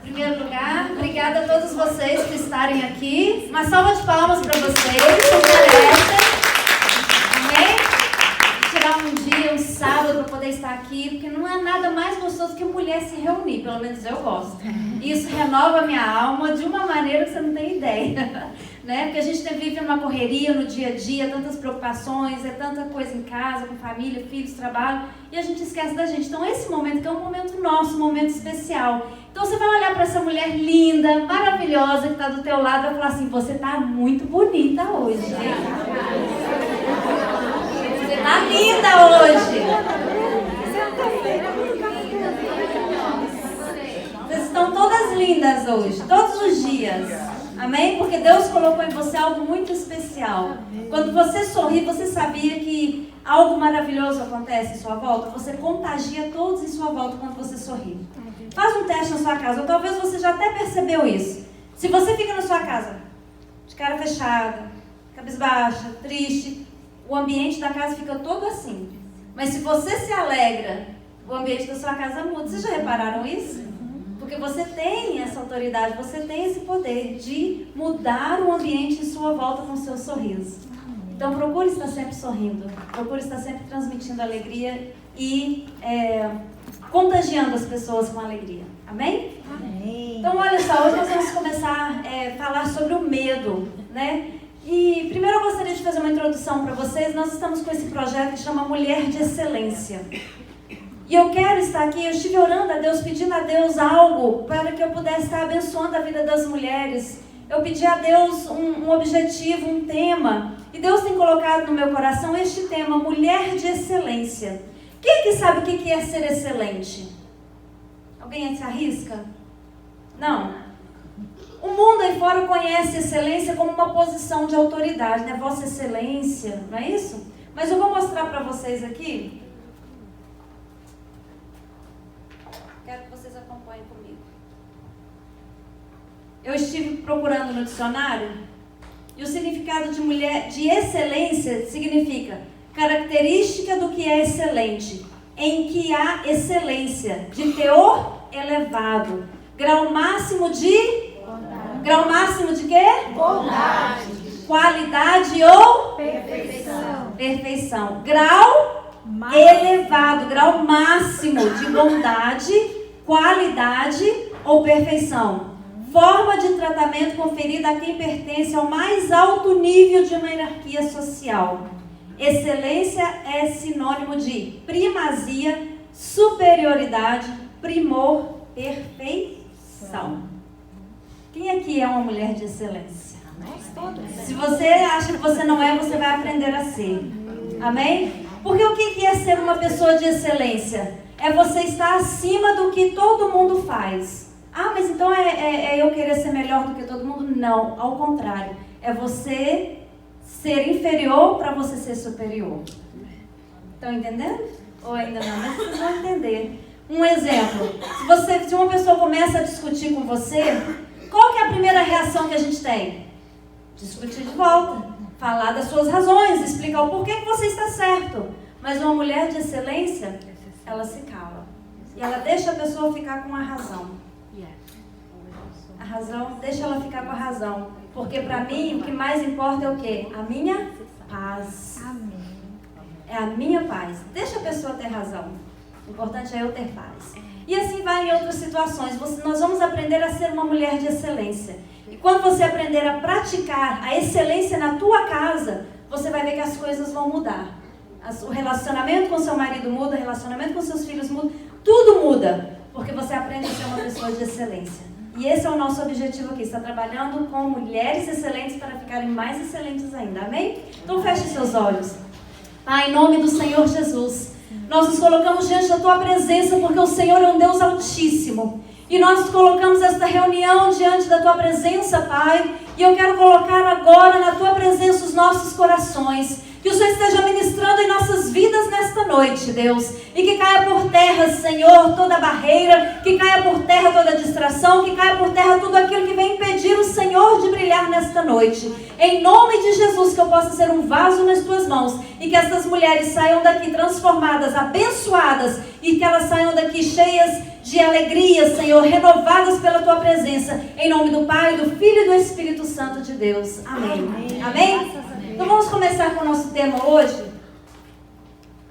Em primeiro lugar, obrigada a todos vocês por estarem aqui. Uma salva de palmas para vocês merecem. Amém? Tirar um dia, um sábado para poder estar aqui, porque não há nada mais gostoso que mulher se reunir, pelo menos eu gosto. Isso renova a minha alma de uma maneira que você não tem ideia. Né? Porque a gente vive uma correria no dia a dia, tantas preocupações, é tanta coisa em casa, com família, filhos, trabalho, e a gente esquece da gente. Então esse momento que é um momento nosso, um momento especial. Então você vai olhar para essa mulher linda, maravilhosa, que está do teu lado, e vai falar assim: você está muito bonita hoje. Você está linda hoje. Vocês estão todas lindas hoje, todos os dias. Amém? Porque Deus colocou em você algo muito especial. Quando você sorri, você sabia que algo maravilhoso acontece em sua volta? Você contagia todos em sua volta quando você sorri. Faz um teste na sua casa, ou talvez você já até percebeu isso. Se você fica na sua casa de cara fechada, cabisbaixa, triste, o ambiente da casa fica todo assim. Mas se você se alegra, o ambiente da sua casa muda. Vocês já repararam isso? Porque você tem essa autoridade, você tem esse poder de mudar o ambiente em sua volta com o seu sorriso. Então procure estar sempre sorrindo, procure estar sempre transmitindo alegria e contagiando as pessoas com alegria. Amém? Amém. Então olha só, hoje nós vamos começar a falar sobre o medo, né? E primeiro eu gostaria de fazer uma introdução para vocês. Nós estamos com esse projeto que chama Mulher de Excelência. E eu quero estar aqui, eu estive orando a Deus, pedindo a Deus algo para que eu pudesse estar abençoando a vida das mulheres. Eu pedi a Deus um objetivo, um tema. E Deus tem colocado no meu coração este tema, Mulher de Excelência. Quem é que sabe o que é ser excelente? Alguém se arrisca? Não. O mundo aí fora conhece excelência como uma posição de autoridade, né? Vossa Excelência, não é isso? Mas eu vou mostrar para vocês aqui. Quero que vocês acompanhem comigo. Eu estive procurando no dicionário e o significado de mulher de excelência significa característica do que é excelente, em que há excelência, de teor elevado, grau máximo de bondade. Grau máximo de quê? Bondade. Qualidade ou perfeição. Grau elevado, grau máximo de bondade, qualidade ou perfeição. Forma de tratamento conferida a quem pertence ao mais alto nível de uma hierarquia social. Excelência é sinônimo de primazia, superioridade, primor, perfeição. Quem aqui é uma mulher de excelência? Nós todas. Se você acha que você não é, você vai aprender a ser. Amém? Porque o que é ser uma pessoa de excelência? É você estar acima do que todo mundo faz. Ah, mas então é eu querer ser melhor do que todo mundo? Não, ao contrário. É você ser inferior para você ser superior. Estão entendendo? Ou ainda não? Mas vocês vão entender. Um exemplo. Se uma pessoa começa a discutir com você, qual que é a primeira reação que a gente tem? Discutir de volta. Falar das suas razões, explicar o porquê que você está certo. Mas uma mulher de excelência, ela se cala. E ela deixa a pessoa ficar com a razão. A razão, deixa ela ficar com a razão. Porque para mim, o que mais importa é o quê? A minha paz. É a minha paz. Deixa a pessoa ter razão. O importante é eu ter paz. E assim vai em outras situações. Nós vamos aprender a ser uma mulher de excelência. E quando você aprender a praticar a excelência na tua casa, você vai ver que as coisas vão mudar. O relacionamento com seu marido muda, o relacionamento com seus filhos muda, tudo muda, porque você aprende a ser uma pessoa de excelência. E esse é o nosso objetivo aqui, está trabalhando com mulheres excelentes para ficarem mais excelentes ainda, amém? Então feche seus olhos. Pai, em nome do Senhor Jesus, nós nos colocamos diante da Tua presença, porque o Senhor é um Deus altíssimo. E nós colocamos esta reunião diante da Tua presença, Pai. E eu quero colocar agora na Tua presença os nossos corações. Que o Senhor esteja ministrando colocando em nossas vidas nesta noite, Deus. E que caia por terra, Senhor, toda barreira, que caia por terra toda distração, que caia por terra tudo aquilo que vem impedir o Senhor de brilhar nesta noite. Em nome de Jesus, que eu possa ser um vaso nas tuas mãos e que essas mulheres saiam daqui transformadas, abençoadas e que elas saiam daqui cheias de alegria, Senhor, renovadas pela tua presença. Em nome do Pai, do Filho e do Espírito Santo de Deus. Amém. Amém? Então vamos começar com o nosso tema hoje,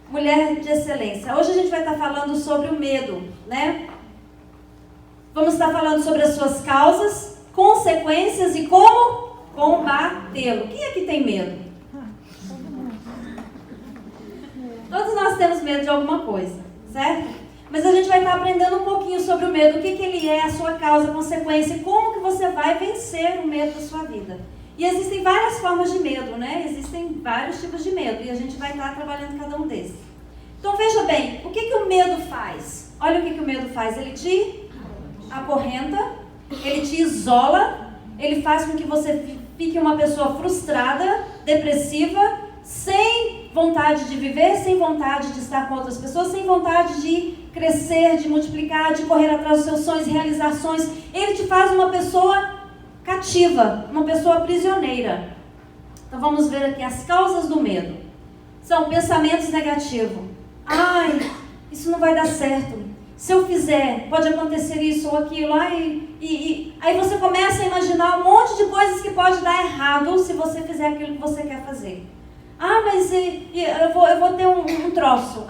mulher de excelência. Hoje a gente vai estar falando sobre o medo, né? Vamos estar falando sobre as suas causas, consequências e como combatê-lo. Quem aqui tem medo? Todos nós temos medo de alguma coisa, certo? Mas a gente vai estar aprendendo um pouquinho sobre o medo, o que ele é, a sua causa, a consequência, e como que você vai vencer o medo da sua vida. E existem várias formas de medo, né? Existem vários tipos de medo, e a gente vai estar trabalhando cada um desses. Então veja bem, o que o medo faz? Olha o que o medo faz, ele te acorrenta, ele te isola, ele faz com que você fique uma pessoa frustrada, depressiva, sem vontade de viver, sem vontade de estar com outras pessoas, sem vontade de crescer, de multiplicar, de correr atrás dos seus sonhos e realizações. Ele te faz uma pessoa cativa, uma pessoa prisioneira. Então vamos ver aqui as causas do medo. São pensamentos negativos. Ai, isso não vai dar certo. Se eu fizer, pode acontecer isso ou aquilo. Aí você começa a imaginar um monte de coisas que pode dar errado se você fizer aquilo que você quer fazer. Mas eu vou ter um troço.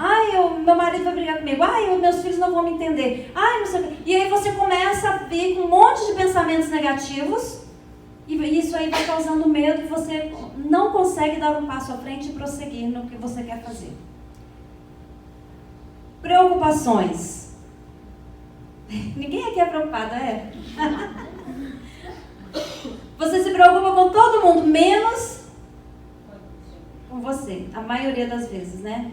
Meu marido vai brigar comigo. Meus filhos não vão me entender. Não sei o quê. E aí você começa a vir com um monte de pensamentos negativos. E isso aí vai causando medo e você não consegue dar um passo à frente e prosseguir no que você quer fazer. Preocupações. Ninguém aqui é preocupado, é? Você se preocupa com todo mundo, menos com você, a maioria das vezes, né?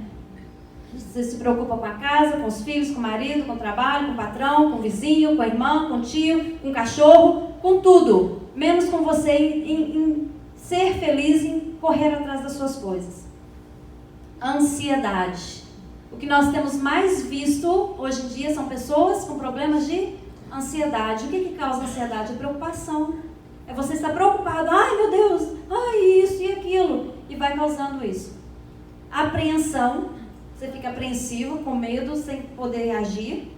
Você se preocupa com a casa, com os filhos, com o marido, com o trabalho, com o patrão, com o vizinho, com a irmã, com o tio, com o cachorro, com tudo. Menos com você em ser feliz, em correr atrás das suas coisas. Ansiedade. O que nós temos mais visto hoje em dia são pessoas com problemas de ansiedade. O que causa ansiedade? A preocupação. É você estar preocupado. Meu Deus, isso e aquilo. E vai causando isso. Apreensão. Você fica apreensivo, com medo, sem poder agir.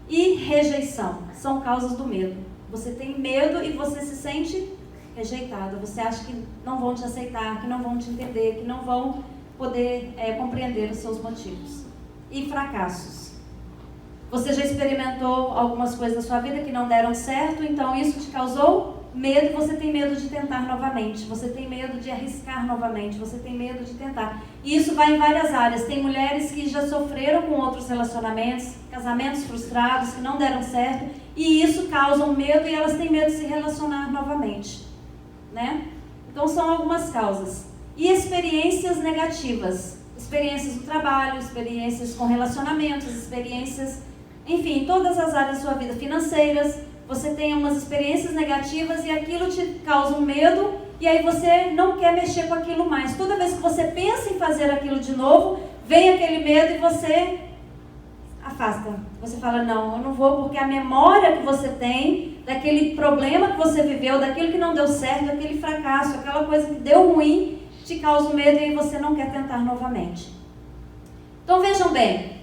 E rejeição. São causas do medo. Você tem medo e você se sente rejeitado. Você acha que não vão te aceitar, que não vão te entender, que não vão poder compreender os seus motivos. E fracassos. Você já experimentou algumas coisas na sua vida que não deram certo, então isso te causou medo e você tem medo de tentar novamente. Você tem medo de arriscar novamente, você tem medo de tentar. E isso vai em várias áreas. Tem mulheres que já sofreram com outros relacionamentos, casamentos frustrados que não deram certo, e isso causa um medo e elas têm medo de se relacionar novamente, né? Então são algumas causas. E experiências negativas. Experiências do trabalho, experiências com relacionamentos, experiências, enfim, em todas as áreas da sua vida, financeiras. Você tem umas experiências negativas e aquilo te causa um medo e aí você não quer mexer com aquilo mais. Toda vez que você pensa em fazer aquilo de novo, vem aquele medo e você afasta. Você fala, não, eu não vou, porque a memória que você tem daquele problema que você viveu, daquilo que não deu certo, daquele fracasso, aquela coisa que deu ruim, te causa um medo e aí você não quer tentar novamente. Então vejam bem,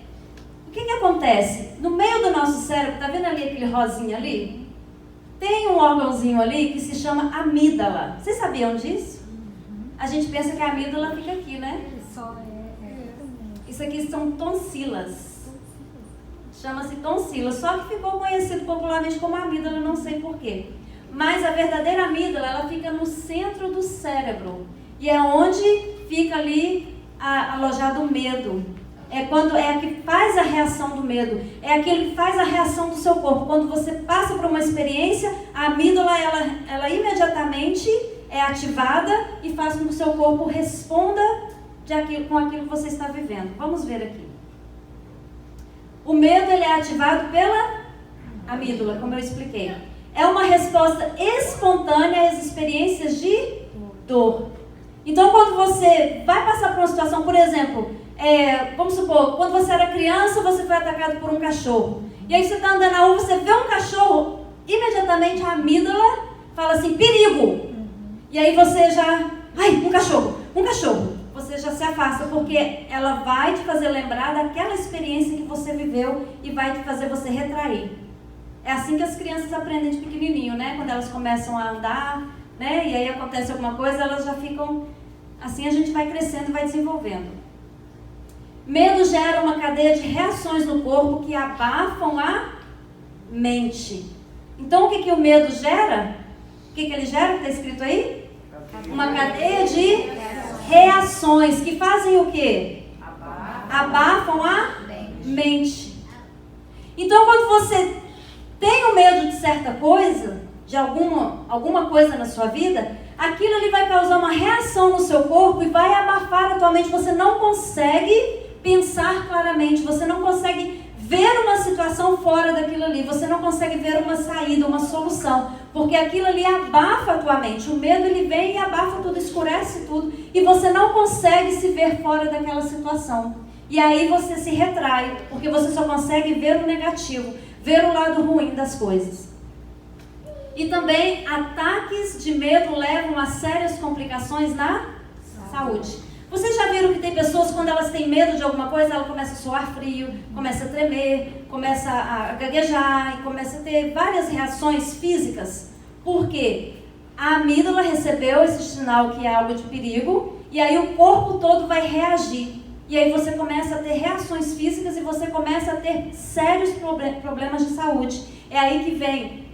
o que acontece? No meio do nosso cérebro, tá vendo ali aquele rosinho ali? Tem um órgãozinho ali que se chama amígdala. Vocês sabiam disso? A gente pensa que a amígdala fica aqui, né? Isso aqui são tonsilas. Chama-se tonsilas, só que ficou conhecido popularmente como amígdala, não sei porquê. Mas a verdadeira amígdala, ela fica no centro do cérebro. E é onde fica ali alojado o medo. É a que faz a reação do medo. É aquele que faz a reação do seu corpo. Quando você passa por uma experiência, a amígdala, ela imediatamente é ativada e faz com que o seu corpo responda com aquilo que você está vivendo. Vamos ver aqui. O medo, ele é ativado pela amígdala, como eu expliquei. É uma resposta espontânea às experiências de dor. Então, quando você vai passar por uma situação, por exemplo, vamos supor, quando você era criança, você foi atacado por um cachorro. E aí você está andando na rua, você vê um cachorro, imediatamente a amígdala fala assim, perigo. E aí você já, ai, um cachorro. Você já se afasta, porque ela vai te fazer lembrar daquela experiência que você viveu e vai te fazer você retrair. É assim que as crianças aprendem de pequenininho, né? Quando elas começam a andar, né? E aí acontece alguma coisa, elas já ficam... Assim a gente vai crescendo e vai desenvolvendo. Medo gera uma cadeia de reações no corpo que abafam a mente. Então, o que o medo gera? O que ele gera? Está escrito aí? Uma cadeia de reações que fazem o quê? Abafam a mente. Então, quando você tem o medo de certa coisa, de alguma coisa na sua vida, aquilo ali vai causar uma reação no seu corpo e vai abafar a tua mente. Você não consegue pensar claramente, você não consegue ver uma situação fora daquilo ali, você não consegue ver uma saída, uma solução, porque aquilo ali abafa a tua mente. O medo, ele vem e abafa tudo, escurece tudo, e você não consegue se ver fora daquela situação. E aí você se retrai, porque você só consegue ver o negativo, ver o lado ruim das coisas. E também ataques de medo levam a sérias complicações na saúde. Vocês já viram que tem pessoas, quando elas têm medo de alguma coisa, ela começa a suar frio, começa a tremer, começa a gaguejar e começa a ter várias reações físicas? Por quê? A amígdala recebeu esse sinal que é algo de perigo e aí o corpo todo vai reagir. E aí você começa a ter reações físicas e você começa a ter sérios problemas de saúde. É aí que vem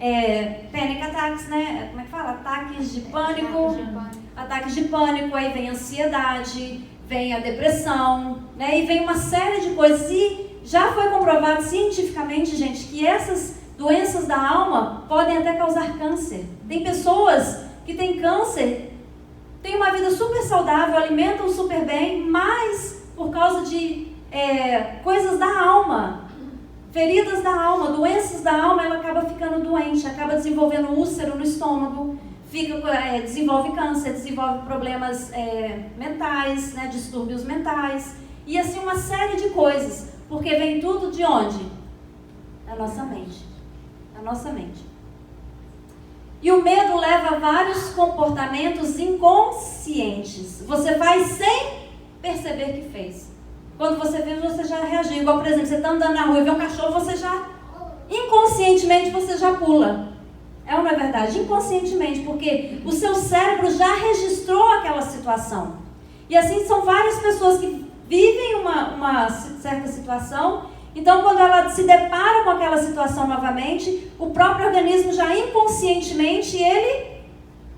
panic attacks, né? Como é que fala? Ataques de pânico. Ataques de pânico, aí vem a ansiedade, vem a depressão, né? E vem uma série de coisas. E já foi comprovado cientificamente, gente, que essas doenças da alma podem até causar câncer. Tem pessoas que têm câncer, têm uma vida super saudável, alimentam super bem, mas por causa de coisas da alma, feridas da alma, doenças da alma, ela acaba ficando doente, acaba desenvolvendo úlcero no estômago, desenvolve câncer, desenvolve problemas mentais, né, distúrbios mentais, e assim uma série de coisas, porque vem tudo de onde? Da nossa mente. Da nossa mente. E o medo leva a vários comportamentos inconscientes. Você faz sem perceber que fez. Quando você vê, você já reagiu. Igual, por exemplo, você está andando na rua e vê um cachorro, você já, inconscientemente, você já pula. É ou não é verdade? Inconscientemente, porque o seu cérebro já registrou aquela situação. E assim são várias pessoas que vivem uma certa situação. Então, quando ela se depara com aquela situação novamente, o próprio organismo já inconscientemente, ele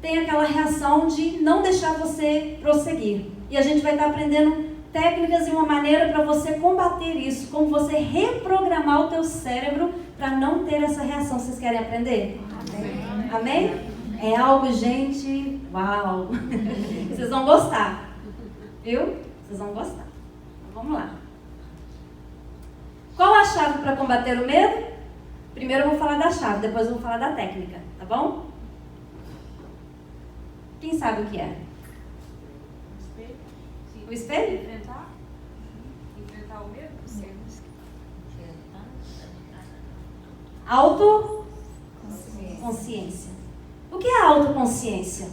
tem aquela reação de não deixar você prosseguir. E a gente vai estar aprendendo técnicas e uma maneira para você combater isso, como você reprogramar o teu cérebro para não ter essa reação. Vocês querem aprender? Amém? Amém? É algo, gente, uau! Vocês vão gostar, viu? Vocês vão gostar. Então, vamos lá. Qual a chave para combater o medo? Primeiro eu vou falar da chave, depois eu vou falar da técnica, tá bom? Quem sabe o que é? O espelho? Enfrentar o medo? Autoconsciência. O que é autoconsciência?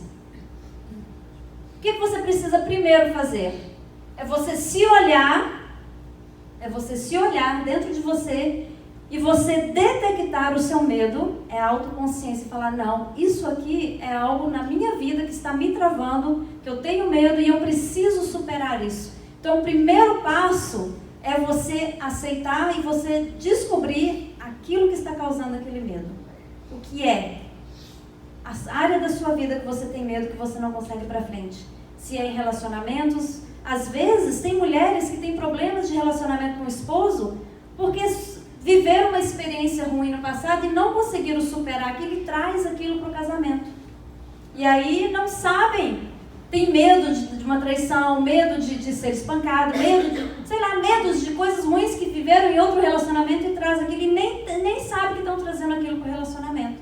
O que você precisa primeiro fazer? É você se olhar dentro de você e você detectar o seu medo, é a autoconsciência, e falar, não, isso aqui é algo na minha vida que está me travando, que eu tenho medo e eu preciso superar isso. Então, o primeiro passo é você aceitar e você descobrir aquilo que está causando aquele medo. O que é? A área da sua vida que você tem medo, que você não consegue ir para frente. Se é em relacionamentos, às vezes tem mulheres que têm problemas de relacionamento com o esposo, porque viveram uma experiência ruim no passado e não conseguiram superar aquilo e traz aquilo para o casamento. E aí não sabem, tem medo de uma traição, medo de ser espancado, medo medos de coisas ruins que viveram em outro relacionamento e traz aquilo e nem sabe que estão trazendo aquilo para o relacionamento.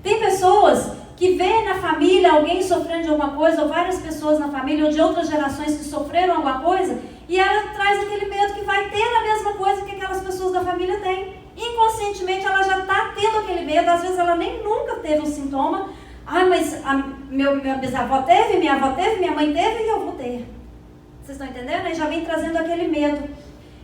Tem pessoas que vê na família alguém sofrendo de alguma coisa, ou várias pessoas na família, ou de outras gerações que sofreram alguma coisa, e ela traz aquele medo que vai ter a mesma coisa que aquelas pessoas da família têm. Inconscientemente ela já está tendo aquele medo, às vezes ela nem nunca teve o sintoma. Mas minha bisavó teve, minha avó teve, minha mãe teve e eu vou ter. Vocês estão entendendo? Aí já vem trazendo aquele medo.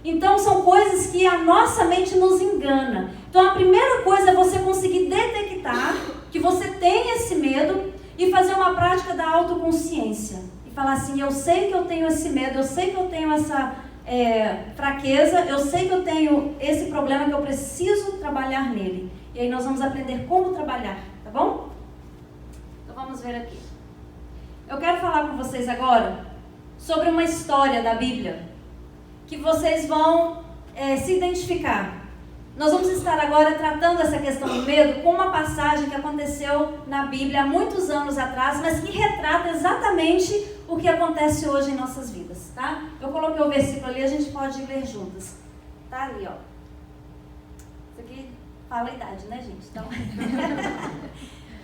Então são coisas que a nossa mente nos engana. Então a primeira coisa é você conseguir detectar que você tem esse medo e fazer uma prática da autoconsciência. E falar assim, eu sei que eu tenho esse medo, eu sei que eu tenho essa fraqueza, eu sei que eu tenho esse problema que eu preciso trabalhar nele. E aí nós vamos aprender como trabalhar, tá bom? Então vamos ver aqui. Eu quero falar com vocês agora sobre uma história da Bíblia que vocês vão se identificar. Nós vamos estar agora tratando essa questão do medo com uma passagem que aconteceu na Bíblia há muitos anos atrás, mas que retrata exatamente o que acontece hoje em nossas vidas, tá? Eu coloquei o versículo ali, a gente pode ler juntas. Tá ali, ó. Isso aqui fala a idade, né, gente? Então...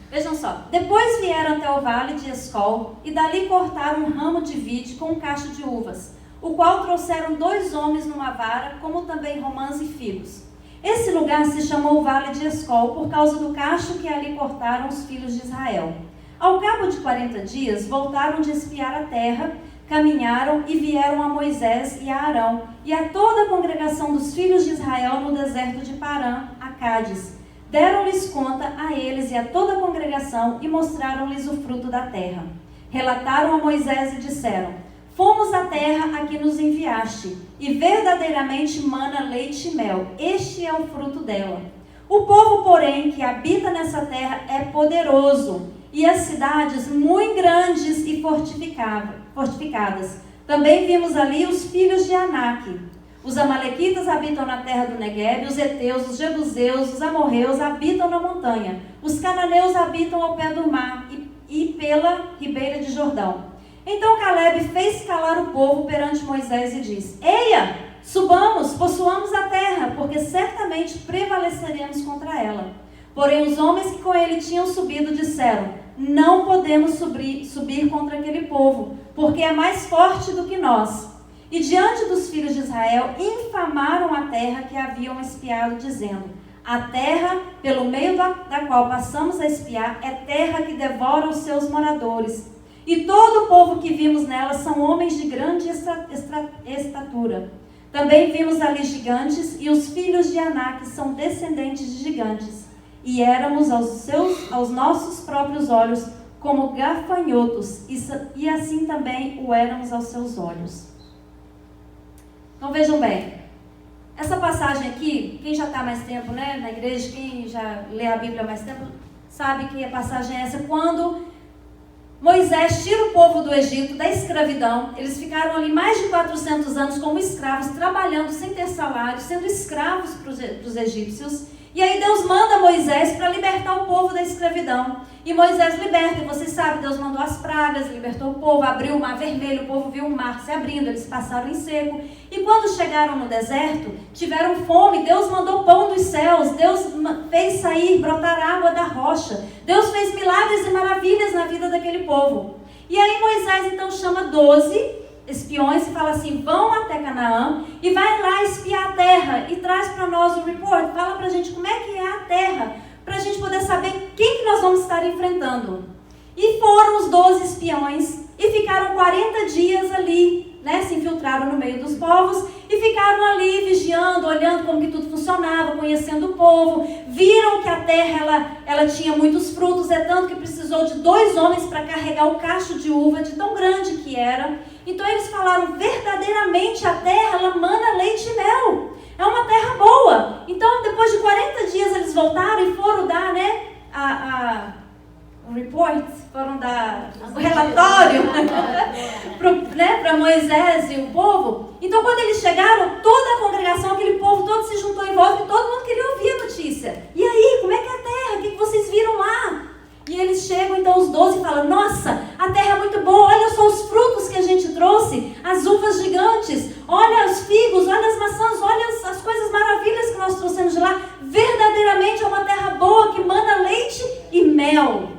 Vejam só. Depois vieram até o vale de Escol e dali cortaram um ramo de vide com um cacho de uvas, o qual trouxeram 2 homens numa vara, como também romãs e figos. Esse lugar se chamou Vale de Escol por causa do cacho que ali cortaram os filhos de Israel. Ao cabo de 40 dias, voltaram de espiar a terra, caminharam e vieram a Moisés e a Arão e a toda a congregação dos filhos de Israel no deserto de Parã, a Cádiz. Deram-lhes conta a eles e a toda a congregação e mostraram-lhes o fruto da terra. Relataram a Moisés e disseram: fomos à terra a que nos enviaste, e verdadeiramente mana leite e mel. Este é o fruto dela. O povo, porém, que habita nessa terra é poderoso, e as cidades muito grandes e fortificadas. Também vimos ali os filhos de Anak. Os amalequitas habitam na terra do Negueb, os heteus, os jebuseus, os amorreus habitam na montanha. Os cananeus habitam ao pé do mar e pela ribeira de Jordão. Então Caleb fez calar o povo perante Moisés e disse: eia, subamos, possuamos a terra, porque certamente prevaleceremos contra ela. Porém os homens que com ele tinham subido disseram: não podemos subir contra aquele povo, porque é mais forte do que nós. E diante dos filhos de Israel infamaram a terra que haviam espiado, dizendo: a terra, pelo meio da qual passamos a espiar, é terra que devora os seus moradores. E todo o povo que vimos nela são homens de grande estatura. Também vimos ali gigantes, e os filhos de Anak são descendentes de gigantes. E éramos aos nossos próprios olhos como gafanhotos, e assim também o éramos aos seus olhos. Então vejam bem, essa passagem aqui, quem já está mais tempo, né, na igreja, quem já lê a Bíblia há mais tempo, sabe que a passagem é essa, quando Moisés tira o povo do Egito, da escravidão. Eles ficaram ali mais de 400 anos como escravos, trabalhando sem ter salário, sendo escravos para os egípcios. E aí Deus manda Moisés para libertar o povo da escravidão. E Moisés liberta, e vocês sabem, Deus mandou as pragas, libertou o povo, abriu o mar vermelho, o povo viu o mar se abrindo, eles passaram em seco. E quando chegaram no deserto, tiveram fome, Deus mandou pão dos céus, Deus fez sair, brotar água da rocha. Deus fez milagres e maravilhas na vida daquele povo. E aí Moisés então chama 12 espiões e fala assim: vão até Canaã e vai lá espiar a terra e traz para nós um report, fala para a gente como é que é a terra, para a gente poder saber quem que nós vamos estar enfrentando. E foram os 12 espiões e ficaram 40 dias ali, né, se infiltraram no meio dos povos e ficaram ali vigiando, olhando como que tudo funcionava, conhecendo o povo. Viram que a terra ela tinha muitos frutos, é tanto que precisou de 2 homens para carregar o cacho de uva, de tão grande que era. Então eles falaram: verdadeiramente a terra ela mana leite e mel, é uma terra boa. Então depois de 40 dias eles voltaram e foram dar, né, o report, foram dar o relatório para Moisés e o povo. Então quando eles chegaram, toda a congregação, aquele povo todo se juntou em volta e todo mundo queria ouvir a notícia. E aí, como é que é a terra? O que vocês viram lá? E eles chegam, então os 12 falam: nossa, a terra é muito boa, olha só os frutos que a gente trouxe, as uvas gigantes, olha os figos, olha as maçãs, olha as coisas maravilhas que nós trouxemos de lá. Verdadeiramente é uma terra boa que mana leite e mel.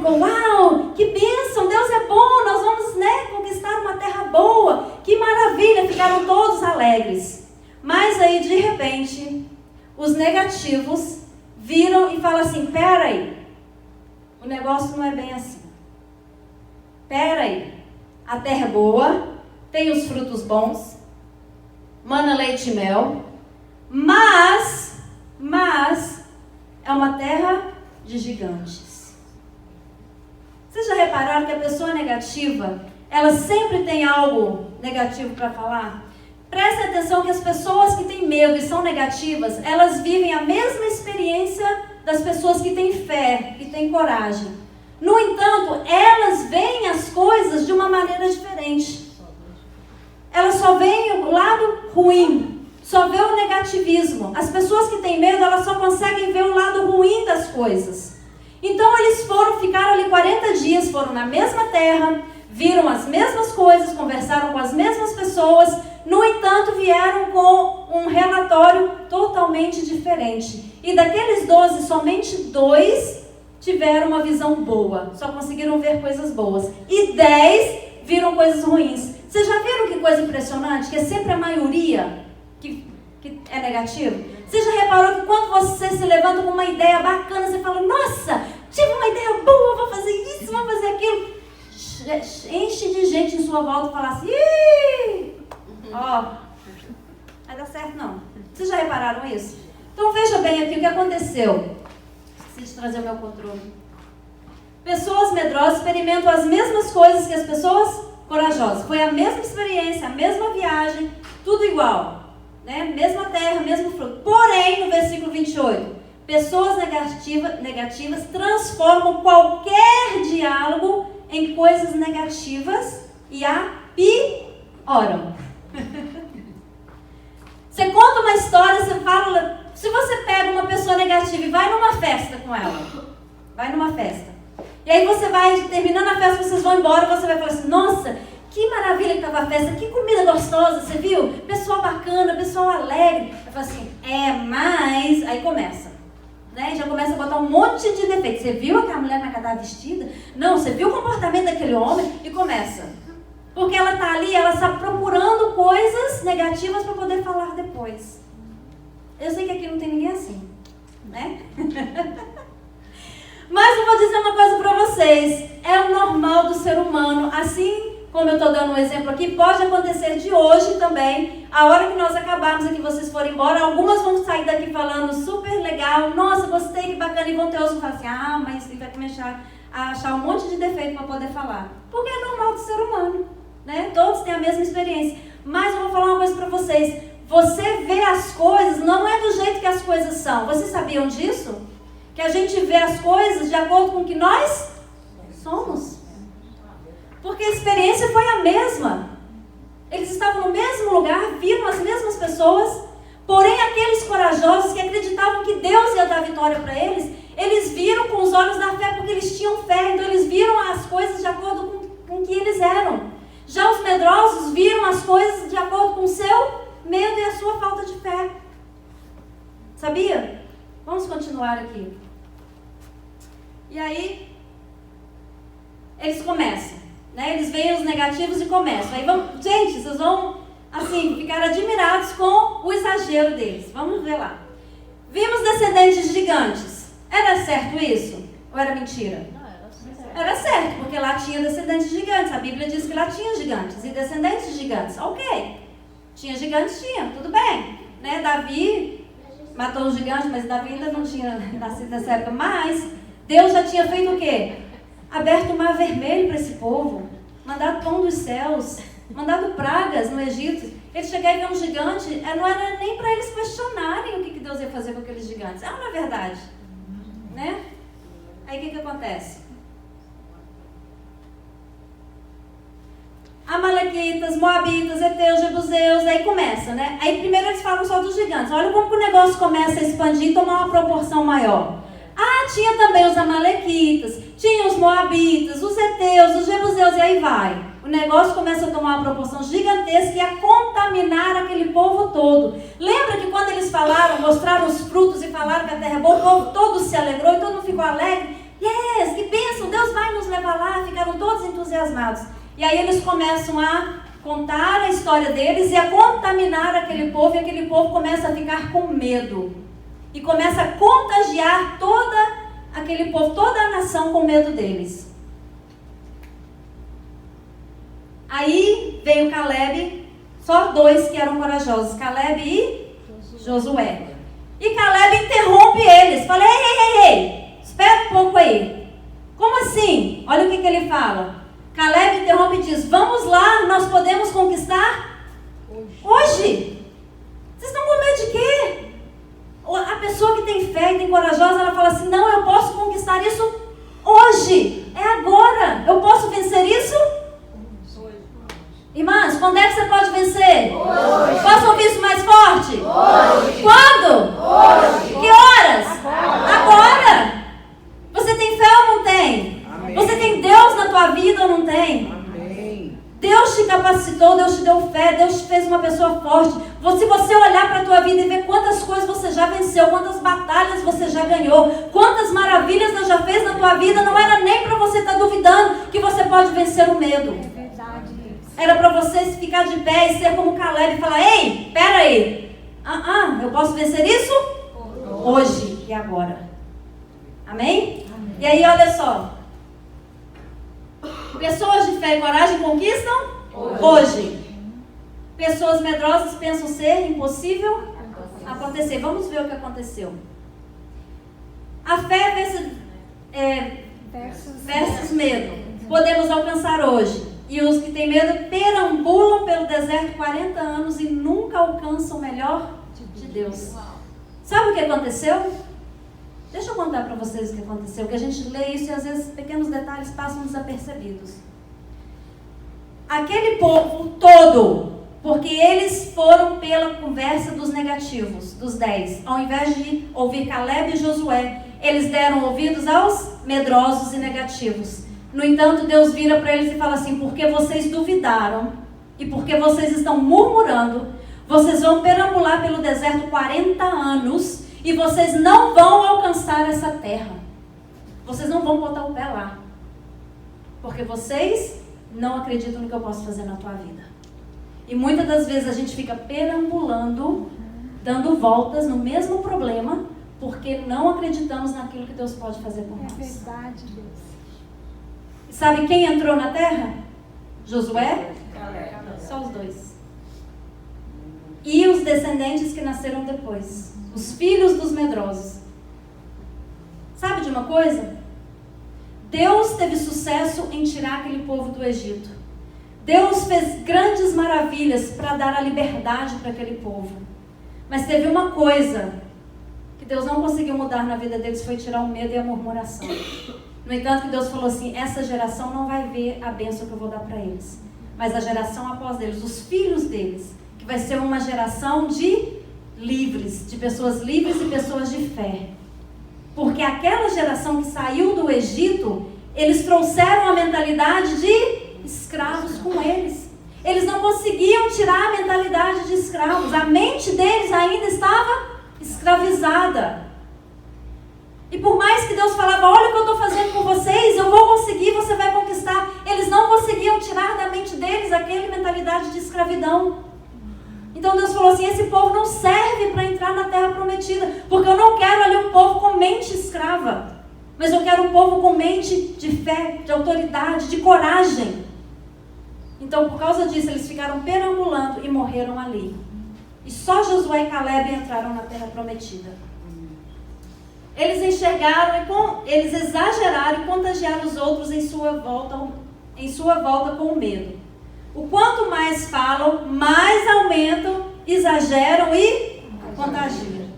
ficou, uau, que bênção, Deus é bom, nós vamos, conquistar uma terra boa, que maravilha, ficaram todos alegres. Mas aí, de repente, os negativos viram e falam assim, peraí, o negócio não é bem assim. Peraí, a terra é boa, tem os frutos bons, mana, leite e mel, mas é uma terra de gigantes. Vocês já repararam que a pessoa negativa, ela sempre tem algo negativo para falar? Prestem atenção que as pessoas que têm medo e são negativas, elas vivem a mesma experiência das pessoas que têm fé, que têm coragem. No entanto, elas veem as coisas de uma maneira diferente. Elas só veem o lado ruim, só vê o negativismo. As pessoas que têm medo, elas só conseguem ver o lado ruim das coisas. Então eles ficaram ali 40 dias, foram na mesma terra, viram as mesmas coisas, conversaram com as mesmas pessoas. No entanto, vieram com um relatório totalmente diferente. E daqueles 12, somente 2 tiveram uma visão boa. Só conseguiram ver coisas boas. E 10 viram coisas ruins. Vocês já viram que coisa impressionante? Que é sempre a maioria que é negativo? Você já reparou que quando você se levanta com uma ideia bacana, você fala, nossa, tive uma ideia boa, vou fazer isso, vou fazer aquilo. Enche de gente em sua volta e fala assim, vai dar certo não. Vocês já repararam isso? Então veja bem aqui o que aconteceu. Esqueci de trazer o meu controle. Pessoas medrosas experimentam as mesmas coisas que as pessoas corajosas. Foi a mesma experiência, a mesma viagem, tudo igual. Mesma terra, mesmo fruto. Porém, no versículo 28, pessoas negativas transformam qualquer diálogo em coisas negativas e a pioram. Você conta uma história, você fala, se você pega uma pessoa negativa e vai numa festa com ela, e aí você vai, terminando a festa, vocês vão embora, você vai falar assim, nossa, que maravilha que estava a festa, que comida gostosa, você viu? Pessoal bacana, pessoal alegre. Eu falo assim, mas... Aí começa, já começa a botar um monte de defeitos. Você viu aquela mulher na casa vestida? Não, você viu o comportamento daquele homem? E começa. Porque ela está ali, ela está procurando coisas negativas para poder falar depois. Eu sei que aqui não tem ninguém assim, Mas eu vou dizer uma coisa para vocês. É o normal do ser humano, assim como eu estou dando um exemplo aqui, pode acontecer de hoje também. A hora que nós acabarmos aqui, vocês forem embora, algumas vão sair daqui falando super legal, nossa, gostei, que bacana, e vão ter outros que falam assim, mas ele vai começar a achar um monte de defeito para poder falar. Porque é normal do ser humano, Todos têm a mesma experiência. Mas eu vou falar uma coisa para vocês. Você vê as coisas, não é do jeito que as coisas são. Vocês sabiam disso? Que a gente vê as coisas de acordo com o que nós somos. Porque a experiência foi a mesma. Eles estavam no mesmo lugar, viram as mesmas pessoas. Porém, aqueles corajosos que acreditavam que Deus ia dar vitória para eles, eles viram com os olhos da fé, porque eles tinham fé. Então, eles viram as coisas de acordo com o que eles eram. Já os medrosos viram as coisas de acordo com o seu medo e a sua falta de fé. Sabia? Vamos continuar aqui. E aí, eles começam. Eles veem os negativos e começam. Aí gente, vocês vão ficar admirados com o exagero deles. Vamos ver lá. Vimos descendentes gigantes. Era certo isso? Ou era mentira? Não, era certo. Era certo, porque lá tinha descendentes gigantes. A Bíblia diz que lá tinha gigantes e descendentes gigantes. Ok. Tinha gigantes, tudo bem. Davi matou os gigantes, mas Davi ainda não tinha nascido nessa época. Mas Deus já tinha feito o quê? Aberto o mar vermelho para esse povo, mandado pão dos céus, mandado pragas no Egito. Eles chegaram e viram um gigante, não era nem para eles questionarem o que Deus ia fazer com aqueles gigantes. Não é verdade? Aí o que acontece? Amalequitas, Moabitas, Eteus, Jebuseus, aí começa, Aí primeiro eles falam só dos gigantes. Olha como que o negócio começa a expandir e tomar uma proporção maior. Tinha também os amalequitas, tinha os moabitas, os eteus, os jebuseus, e aí vai. O negócio começa a tomar uma proporção gigantesca e a contaminar aquele povo todo. Lembra que quando eles falaram, mostraram os frutos e falaram que a terra é boa, o povo todo se alegrou e todo mundo ficou alegre? Yes, que bênção, Deus vai nos levar lá. Ficaram todos entusiasmados. E aí eles começam a contar a história deles e a contaminar aquele povo. E aquele povo começa a ficar com medo. E começa a contagiar aquele povo, toda a nação com medo deles. Aí veio Caleb, só 2 que eram corajosos, Caleb e Josué. E Caleb interrompe eles, fala, ei, espera um pouco aí. Como assim? Olha o que ele fala. Caleb interrompe e diz, vamos lá, nós podemos conquistar hoje. Vocês estão com medo de quê? A pessoa que tem fé e tem corajosa, ela fala assim, não, eu posso conquistar isso hoje, é agora. Eu posso vencer isso? Irmãs, quando é que você pode vencer? Hoje. Posso ouvir isso mais forte? Hoje. Quando? Hoje. Que horas? Agora. Você tem fé ou não tem? Amém. Você tem Deus na tua vida ou não tem? Amém. Deus te capacitou, Deus te deu fé, Deus te fez uma pessoa forte. Se você olhar para a tua vida e ver quantas coisas você já venceu, quantas batalhas você já ganhou, quantas maravilhas Deus já fez na tua vida, não era nem para você estar duvidando que você pode vencer o medo. Era para você ficar de pé e ser como Caleb e falar, ei, pera aí. Eu posso vencer isso? Hoje e agora. Amém? Amém? E aí, olha só. Pessoas de fé e coragem conquistam? Hoje. Pessoas medrosas pensam ser impossível acontecer. Vamos ver o que aconteceu. A fé versus medo. Podemos alcançar hoje. E os que têm medo perambulam pelo deserto 40 anos e nunca alcançam o melhor de Deus. Sabe o que aconteceu? Deixa eu contar para vocês o que aconteceu, que a gente lê isso e às vezes pequenos detalhes passam desapercebidos. Aquele povo todo, porque eles foram pela conversa dos negativos, dos 10, ao invés de ouvir Caleb e Josué, eles deram ouvidos aos medrosos e negativos. No entanto, Deus vira para eles e fala assim, porque vocês duvidaram e porque vocês estão murmurando, vocês vão perambular pelo deserto 40 anos e vocês não vão alcançar essa terra. Vocês não vão botar o pé lá. Porque vocês não acreditam no que eu posso fazer na tua vida. E muitas das vezes a gente fica perambulando, dando voltas no mesmo problema, porque não acreditamos naquilo que Deus pode fazer por nós. É verdade, Deus. Sabe quem entrou na terra? Josué? Só os 2. E os descendentes que nasceram depois. Os filhos dos medrosos. Sabe de uma coisa? Deus teve sucesso em tirar aquele povo do Egito. Deus fez grandes maravilhas para dar a liberdade para aquele povo. Mas teve uma coisa que Deus não conseguiu mudar na vida deles, foi tirar o medo e a murmuração. No entanto, que Deus falou assim, essa geração não vai ver a bênção que eu vou dar para eles. Mas a geração após eles, os filhos deles, que vai ser uma geração de livres, de pessoas livres e pessoas de fé. Porque aquela geração que saiu do Egito, eles trouxeram a mentalidade de escravos com eles. Eles não conseguiam tirar a mentalidade de escravos. A mente deles ainda estava escravizada. E por mais que Deus falava, olha o que eu estou fazendo com vocês, eu vou conseguir, você vai conquistar. Eles não conseguiam tirar da mente deles aquela mentalidade de escravidão. Então Deus falou assim, esse povo não serve para entrar na terra prometida, porque eu não quero ali um povo com mente escrava, mas eu quero um povo com mente de fé, de autoridade, de coragem. Então por causa disso eles ficaram perambulando e morreram ali. E só Josué e Caleb entraram na terra prometida. Eles enxergaram, eles exageraram e contagiaram os outros em sua volta com o medo. O quanto mais falam, mais aumentam, exageram e contagiam.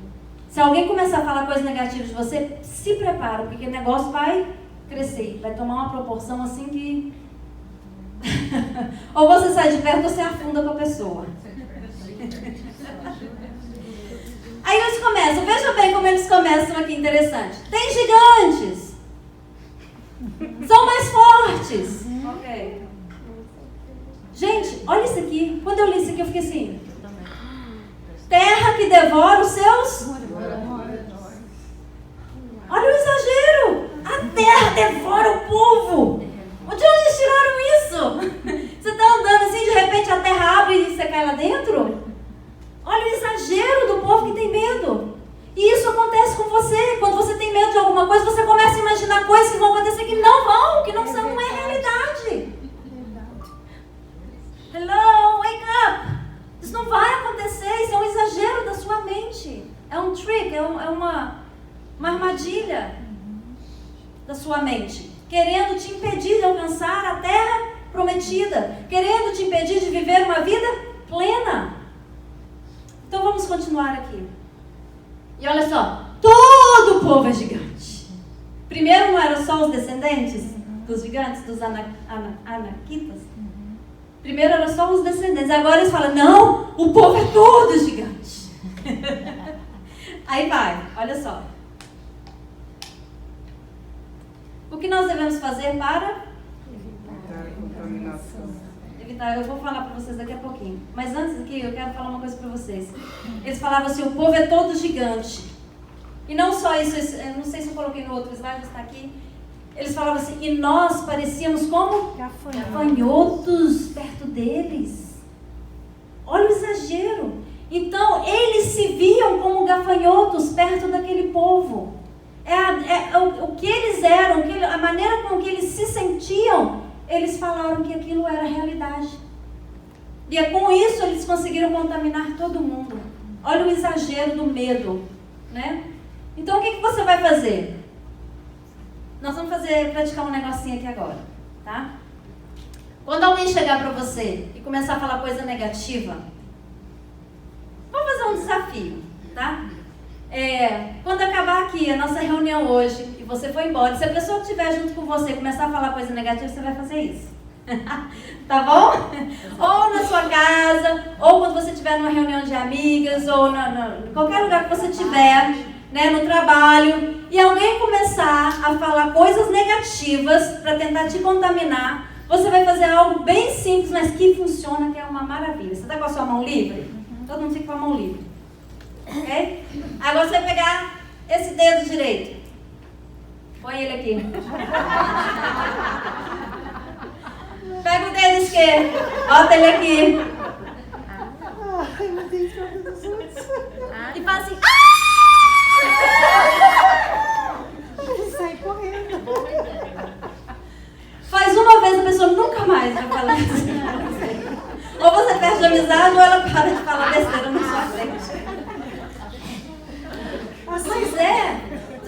Se alguém começar a falar coisas negativas de você, se prepara, porque o negócio vai crescer, vai tomar uma proporção assim que... ou você sai de perto ou você afunda com a pessoa. Aí eles começam, veja bem como eles começam aqui, interessante. Tem gigantes. São mais fortes. Ok. Gente, olha isso aqui. Quando eu li isso aqui, eu fiquei assim. Terra que devora os seus... Olha o exagero. A terra devora o povo. De onde eles tiraram isso? Você está andando assim, de repente a terra abre e você cai lá dentro? Olha o exagero do povo que tem medo. E isso acontece com você. Quando você tem medo de alguma coisa, você começa a imaginar coisas que vão acontecer que não vão, que não é realidade. Hello, wake up. Isso não vai acontecer, isso é um exagero da sua mente. É um trick, é uma armadilha da sua mente. Querendo te impedir de alcançar a terra prometida. Querendo te impedir de viver uma vida plena. Então vamos continuar aqui. E olha só, todo o povo é gigante. Primeiro não eram só os descendentes dos gigantes, dos anaquitas. Primeiro eram só os descendentes. Agora eles falam, não, o povo é todo gigante. Aí vai, olha só. O que nós devemos fazer para evitar a contaminação? Evitar, eu vou falar para vocês daqui a pouquinho. Mas antes aqui, eu quero falar uma coisa para vocês. Eles falavam assim, o povo é todo gigante. E não só isso, eu não sei se eu coloquei no outro slide, está aqui. Eles falavam assim, e nós parecíamos como gafanhotos perto deles. Olha o exagero. Então, eles se viam como gafanhotos perto daquele povo. O que eles eram, a maneira com que eles se sentiam, eles falaram que aquilo era realidade. E é com isso eles conseguiram contaminar todo mundo. Olha o exagero do medo, né? Então, o que você vai fazer? Nós vamos praticar um negocinho aqui agora, tá? Quando alguém chegar para você e começar a falar coisa negativa, vamos fazer um desafio, tá? Quando acabar aqui a nossa reunião hoje e você for embora, se a pessoa que estiver junto com você começar a falar coisa negativa, você vai fazer isso. Tá bom? Ou na sua casa, ou quando você estiver numa reunião de amigas, ou em qualquer lugar que você estiver, né, no trabalho, e alguém começar a falar coisas negativas para tentar te contaminar, você vai fazer algo bem simples, mas que funciona, que é uma maravilha. Você está com a sua mão livre? Todo mundo fica com a mão livre. Ok? Agora você vai pegar esse dedo direito. Põe ele aqui. Pega o dedo esquerdo. Bota ele aqui. E faz assim. Sai correndo. Faz uma vez, a pessoa nunca mais vai falar isso. Ou você perde a amizade, ou ela para de falar besteira na sua frente. Mas vocês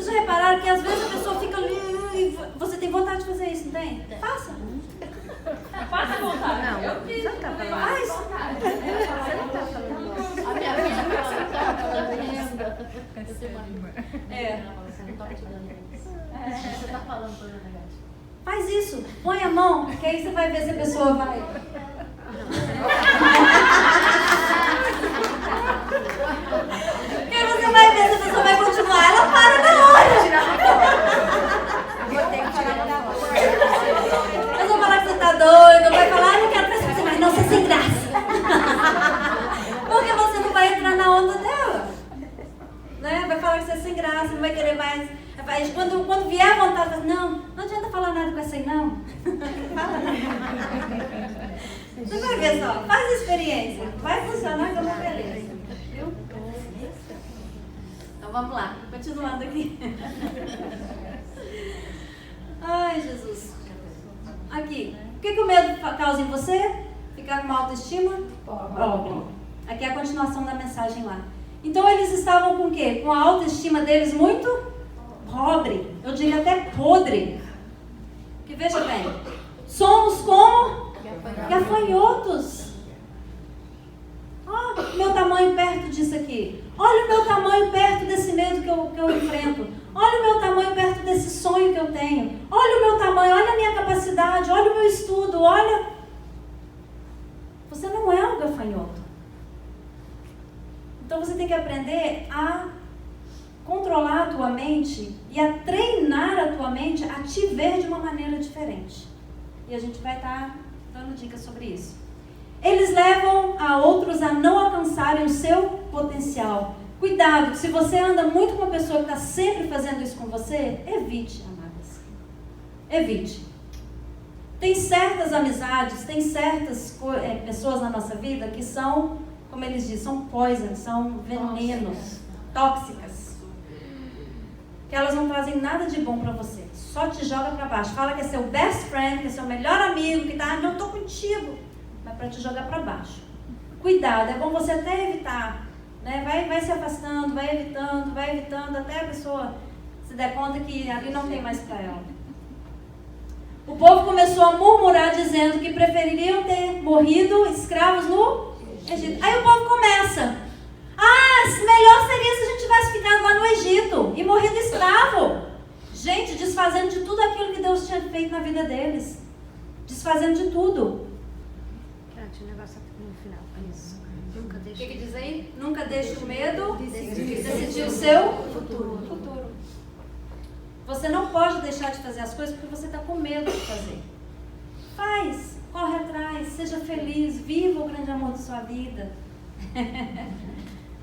já repararam que às vezes a pessoa fica ali e você tem vontade de fazer isso, não tem? Faça. Faça vontade. Não, Eu fiz. não tá falando. Faz. Você não tá falando. A minha filha tá falando. Você não tá te dando isso. Você tá falando coisa negativa. Faz isso. Põe a mão, que aí você vai ver se a pessoa vai. Porque você vai ver se a pessoa vai continuar. Ela para na hora. Eles vão falar que você tá doido, vai falar, não quero prestar você, mas não, você é sem graça. Porque você não vai entrar na onda dela. Né? Vai falar que você é sem graça, não vai querer mais. Quando vier a vontade, não adianta falar nada com essa aí, não. Fala nada. Você vai ver só, faz a experiência. Vai funcionar que é uma beleza. Viu? Então vamos lá, continuando aqui. Ai, Jesus. Aqui, o que o medo causa em você? Ficar com uma autoestima? Pobre. Aqui é a continuação da mensagem lá. Então eles estavam com o quê? Com a autoestima deles muito pobre. Eu diria até podre. Porque veja bem, somos como gafanhotos. Olha o meu tamanho perto disso aqui. Olha o meu tamanho perto desse medo que eu enfrento. Olha o meu tamanho perto desse sonho que eu tenho. Olha o meu tamanho, olha a minha capacidade, olha o meu estudo, olha. Você não é um gafanhoto. Então você tem que aprender a controlar a tua mente e a treinar a tua mente a te ver de uma maneira diferente. E a gente vai estar dando dicas sobre isso. Eles levam a outros a não alcançarem o seu potencial. Cuidado, se você anda muito com uma pessoa que está sempre fazendo isso com você, evite, amadas. evite. Tem certas amizades, tem certas pessoas na nossa vida que são, como eles dizem, são poison, são venenos, tóxicas. Que elas não fazem nada de bom para você, só te joga para baixo. Fala que é seu best friend, que é seu melhor amigo, que tá, não tô contigo, mas para te jogar para baixo. Cuidado, é bom você até evitar, né? Vai se afastando, vai evitando, até a pessoa se der conta que ali não tem mais para ela. O povo começou a murmurar, dizendo que prefeririam ter morrido escravos no Egito. Aí o povo começa: melhor seria se a gente tivesse ficado lá no Egito e morrido escravo. Gente, desfazendo de tudo aquilo que Deus tinha feito na vida deles. Desfazendo de tudo. Tinha um negócio aqui no final. Isso. Nunca deixe. O que diz aí? Nunca deixe o medo decidir o seu futuro. Você não pode deixar de fazer as coisas porque você está com medo de fazer. Faz, corre atrás, seja feliz, viva o grande amor da sua vida.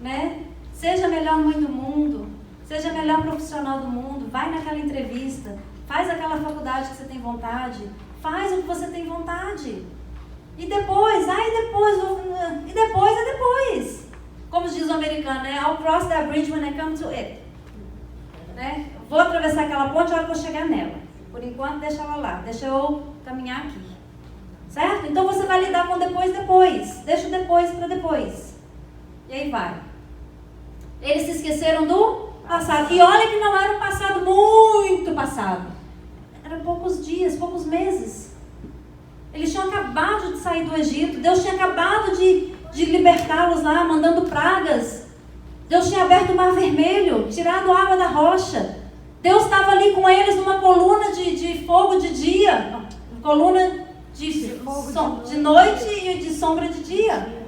Né? Seja a melhor mãe do mundo, seja a melhor profissional do mundo, vai naquela entrevista, faz aquela faculdade que você tem vontade, faz o que você tem vontade. E depois. Como diz o americano, né? I'll cross that bridge when I come to it. Né? Vou atravessar aquela ponte a hora que eu chegar nela. Por enquanto, deixa ela lá. Deixa eu caminhar aqui. Certo? Então você vai lidar com depois. Deixa o depois para depois. E aí vai. Eles se esqueceram do passado. E olha que não era um passado muito passado. Era poucos dias, poucos meses. Eles tinham acabado de sair do Egito. Deus tinha acabado de libertá-los lá, mandando pragas. Deus tinha aberto o Mar Vermelho, tirado a água da rocha. Deus estava ali com eles numa coluna de fogo de dia, coluna de noite e de sombra de dia.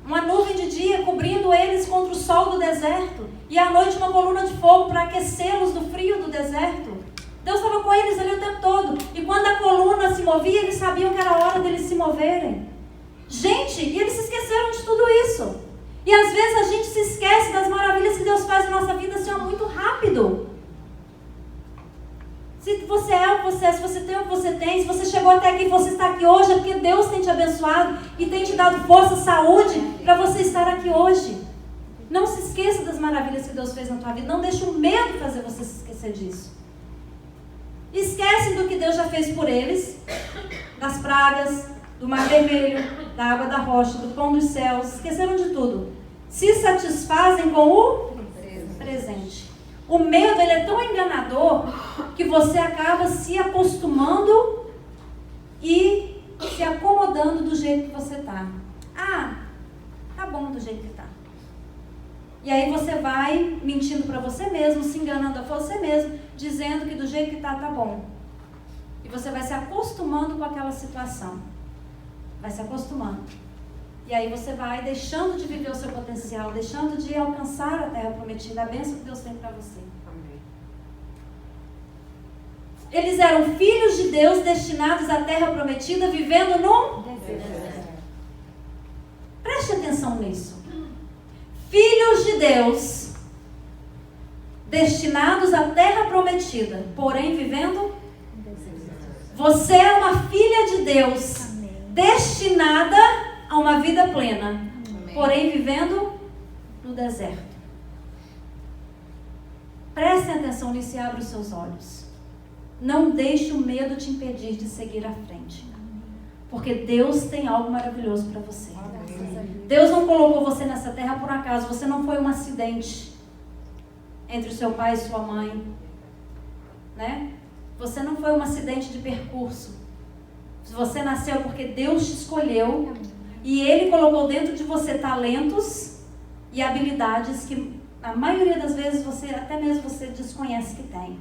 Uma nuvem de dia cobrindo eles contra o sol do deserto. E à noite uma coluna de fogo para aquecê-los do frio do deserto. Deus estava com eles ali o tempo todo. E quando a coluna se movia, eles sabiam que era hora deles se moverem. Gente, e eles se esqueceram de tudo isso. E às vezes a gente se esquece das maravilhas que Deus faz na nossa vida assim, muito rápido. Se você é o que você é, se você tem o que você tem, se você chegou até aqui e você está aqui hoje, é porque Deus tem te abençoado e tem te dado força, saúde para você estar aqui hoje. Não se esqueça das maravilhas que Deus fez na tua vida. Não deixe o medo fazer você se esquecer disso. Esquece do que Deus já fez por eles, das pragas, do Mar Vermelho, da água da rocha, do pão dos céus. Esqueceram de tudo. Se satisfazem com o presente. O medo, ele é tão enganador que você acaba se acostumando e se acomodando do jeito que você está. Tá bom do jeito que está. E aí você vai mentindo para você mesmo, se enganando a você mesmo, dizendo que do jeito que está, tá bom. E você vai se acostumando com aquela situação. Vai se acostumando. E aí você vai deixando de viver o seu potencial, deixando de alcançar a terra prometida, a bênção que Deus tem para você. Amém. Eles eram filhos de Deus destinados à terra prometida, vivendo no deserto. Preste atenção nisso. Filhos de Deus destinados à terra prometida, porém vivendo. Você é uma filha de Deus. Amém. Destinada a uma vida plena. Amém. Porém vivendo no deserto. Prestem atenção nisso e abra os seus olhos. Não deixe o medo te impedir de seguir à frente. Porque Deus tem algo maravilhoso para você. Amém. Deus não colocou você nessa terra por acaso. Você não foi um acidente entre o seu pai e sua mãe, né? Você não foi um acidente de percurso. Você nasceu porque Deus te escolheu e Ele colocou dentro de você talentos e habilidades que a maioria das vezes você, até mesmo você desconhece que tem.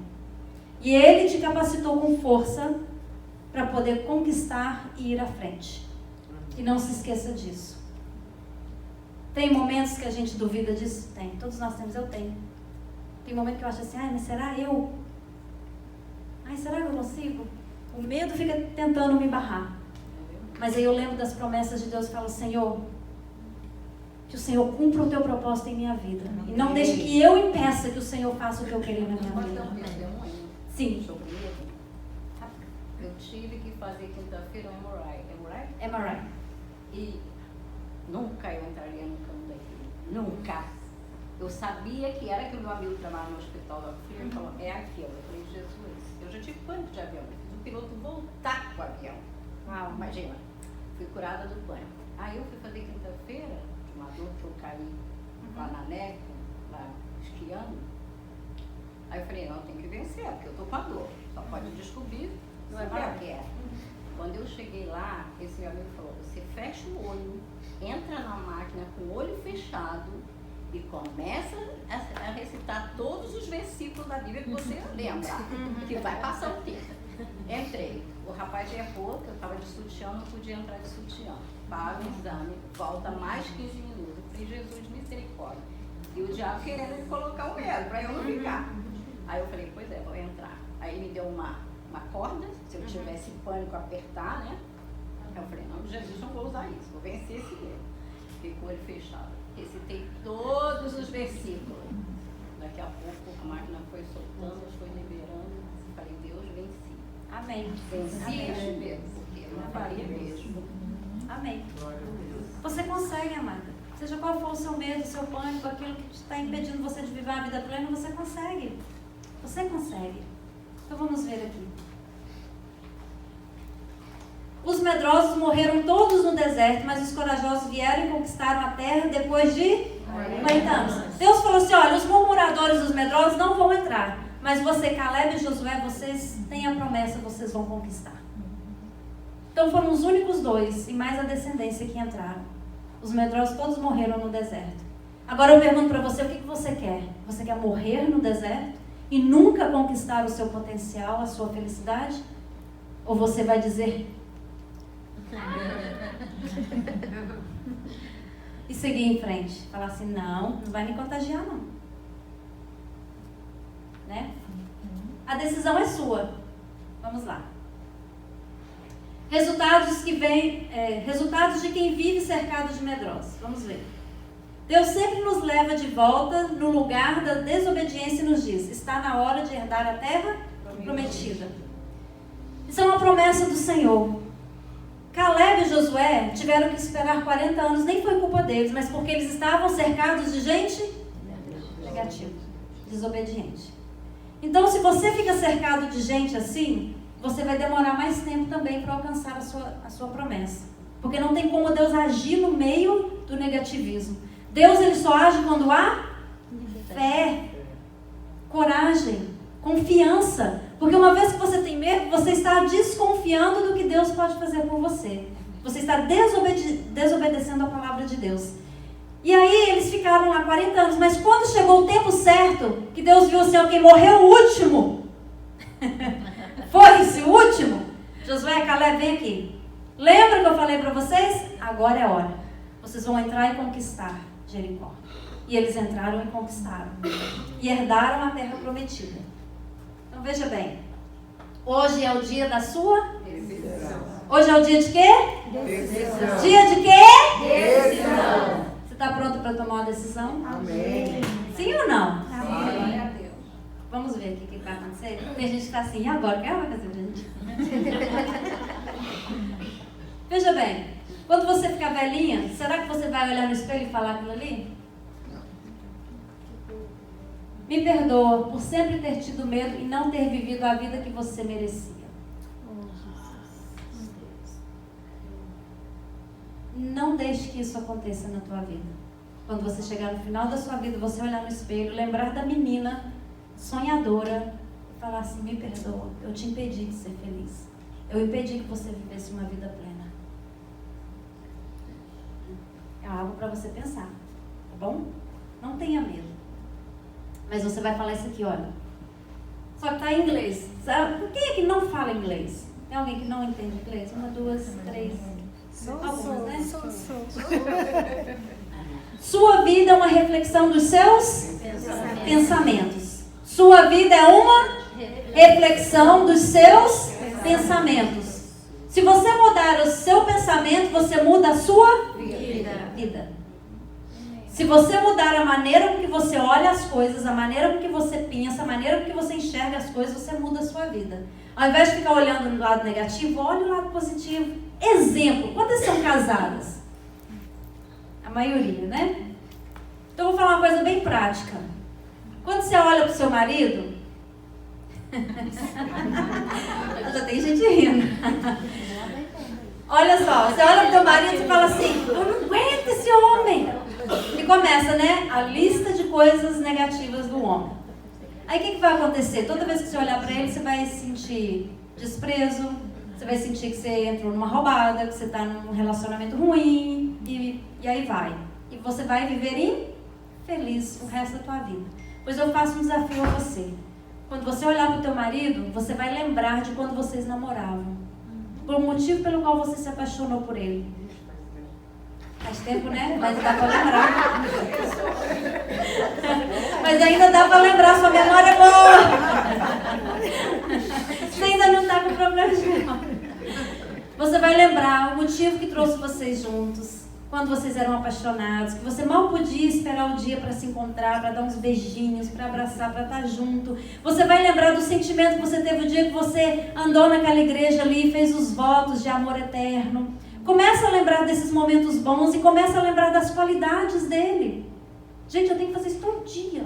E Ele te capacitou com força para poder conquistar e ir à frente. E não se esqueça disso. Tem momentos que a gente duvida disso? Tem. Todos nós temos, eu tenho. Tem momento que eu acho assim, mas será eu? Será que eu consigo? O medo fica tentando me barrar. Mas aí eu lembro das promessas de Deus e falo, Senhor, que o Senhor cumpra o teu propósito em minha vida. E não deixe que eu impeça que o Senhor faça o que eu queria na minha vida. Sim. Eu tive que fazer quinta-feira um MRI. MRI. E nunca eu entraria no campo daquilo. Nunca. Eu sabia que era que o meu amigo trabalhava no hospital da filha e falou, é aquilo. Eu falei, Jesus, eu já tive pânico de avião. Eu fiz o piloto voltar com o avião. Uau, imagina. Fui curada do pânico. Aí eu fui fazer quinta-feira, de uma dor que eu caí lá na neve, lá esquiando. Aí eu falei, não, tem que vencer, porque eu tô com a dor. Só pode descobrir, não é o que é. Quando eu cheguei lá, esse meu amigo falou, você fecha o olho, entra na máquina com o olho fechado e começa a recitar todos os versículos da Bíblia que você lembra, que vai passar o tempo. Entrei. O rapaz errou, que eu estava de sutiã, não podia entrar de sutiã. Paga o exame, volta mais 15 minutos. Eu falei, Jesus, misericórdia. E o diabo querendo me colocar um medo, para eu não ficar. Aí eu falei, pois é, vou entrar. Aí ele me deu uma corda, se eu tivesse pânico, apertar, né? Aí eu falei, não, Jesus, não vou usar isso, vou vencer esse medo. Fiquei com o olho fechado. Recitei todos os versículos. Daqui a pouco a máquina foi soltando, foi liberando. Falei, Deus, venci. Amém. Venci este medo, porque eu não faria mesmo. Amém. Você consegue, amada. Seja qual for o seu medo, o seu pânico, aquilo que está impedindo você de viver a vida plena, você consegue. Você consegue. Então vamos ver aqui. Os medrosos morreram todos no deserto, mas os corajosos vieram e conquistaram a terra depois de 40 anos. Deus falou assim, olha, os murmuradores dos medrosos não vão entrar, mas você, Caleb e Josué, vocês têm a promessa, vocês vão conquistar. Então foram os únicos dois, e mais a descendência que entraram. Os medrosos todos morreram no deserto. Agora eu pergunto para você, o que você quer? Você quer morrer no deserto e nunca conquistar o seu potencial, a sua felicidade? Ou você vai dizer... e seguir em frente? Falar assim, não vai me contagiar não. Né? A decisão é sua. Vamos lá. Resultados de quem vive cercado de medrosos. Vamos ver. Deus sempre nos leva de volta no lugar da desobediência e nos diz, está na hora de herdar a terra prometida. Isso é uma promessa do Senhor. Caleb e Josué tiveram que esperar 40 anos, nem foi culpa deles, mas porque eles estavam cercados de gente negativa, desobediente. Então, se você fica cercado de gente assim, você vai demorar mais tempo também para alcançar a sua promessa. Porque não tem como Deus agir no meio do negativismo. Deus, ele só age quando há fé, coragem, confiança. Porque uma vez que você tem medo, você está desconfiando do que Deus pode fazer por você. Você está desobedecendo a palavra de Deus. E aí eles ficaram lá 40 anos. Mas quando chegou o tempo certo, que Deus viu assim, quem morreu o último. Foi esse o último? Josué e Caleb, vem aqui. Lembra que eu falei para vocês? Agora é a hora. Vocês vão entrar e conquistar Jericó. E eles entraram e conquistaram. E herdaram a terra prometida. Então veja bem. Hoje é o dia da sua decisão. Hoje é o dia de quê? Decisão. Dia de quê? Decisão. Você está pronto para tomar uma decisão? Amém. Sim ou não? Amém. Glória a Deus. Vamos ver aqui o que vai acontecer. Tem gente que está assim, e agora? O que vai fazer, gente? Veja bem, quando você ficar velhinha, será que você vai olhar no espelho e falar aquilo ali? Me perdoa por sempre ter tido medo e não ter vivido a vida que você merecia. Não deixe que isso aconteça na tua vida. Quando você chegar no final da sua vida, você olhar no espelho, lembrar da menina sonhadora e falar assim, me perdoa, eu te impedi de ser feliz. Eu impedi que você vivesse uma vida plena. É algo para você pensar, tá bom? Não tenha medo. Mas você vai falar isso aqui, olha. Só que tá em inglês. Sabe? Quem é que não fala inglês? Tem alguém que não entende inglês? 1, 2, 3. Algumas, né? Sua vida é uma reflexão dos seus pensamentos. Sua vida é uma reflexão dos seus pensamentos. Se você mudar o seu pensamento, você muda a sua vida. Se você mudar a maneira com que você olha as coisas, a maneira com que você pensa, a maneira com que você enxerga as coisas, você muda a sua vida. Ao invés de ficar olhando no lado negativo, olhe o lado positivo. Exemplo, quantas são casadas? A maioria, né? Então eu vou falar uma coisa bem prática. Quando você olha para o seu marido, já tem gente rindo. Olha só, você olha para o teu marido e fala assim, eu não aguento esse homem. E começa, né, a lista de coisas negativas do homem. Aí o que vai acontecer? Toda vez que você olhar para ele, você vai sentir desprezo, você vai sentir que você entrou numa roubada, que você está num relacionamento ruim, e aí vai. E você vai viver infeliz o resto da tua vida. Pois eu faço um desafio a você. Quando você olhar para o teu marido, você vai lembrar de quando vocês namoravam. Por um motivo pelo qual você se apaixonou por ele. Faz tempo, né? Mas dá para lembrar. Mas ainda dá para lembrar, sua memória é boa. Você ainda não está com problema de memória. Você vai lembrar o motivo que trouxe vocês juntos. Quando vocês eram apaixonados, que você mal podia esperar o dia para se encontrar, para dar uns beijinhos, para abraçar, para estar junto. Você vai lembrar do sentimento que você teve o dia que você andou naquela igreja ali e fez os votos de amor eterno. Começa a lembrar desses momentos bons e começa a lembrar das qualidades dele. Gente, eu tenho que fazer isso todo dia.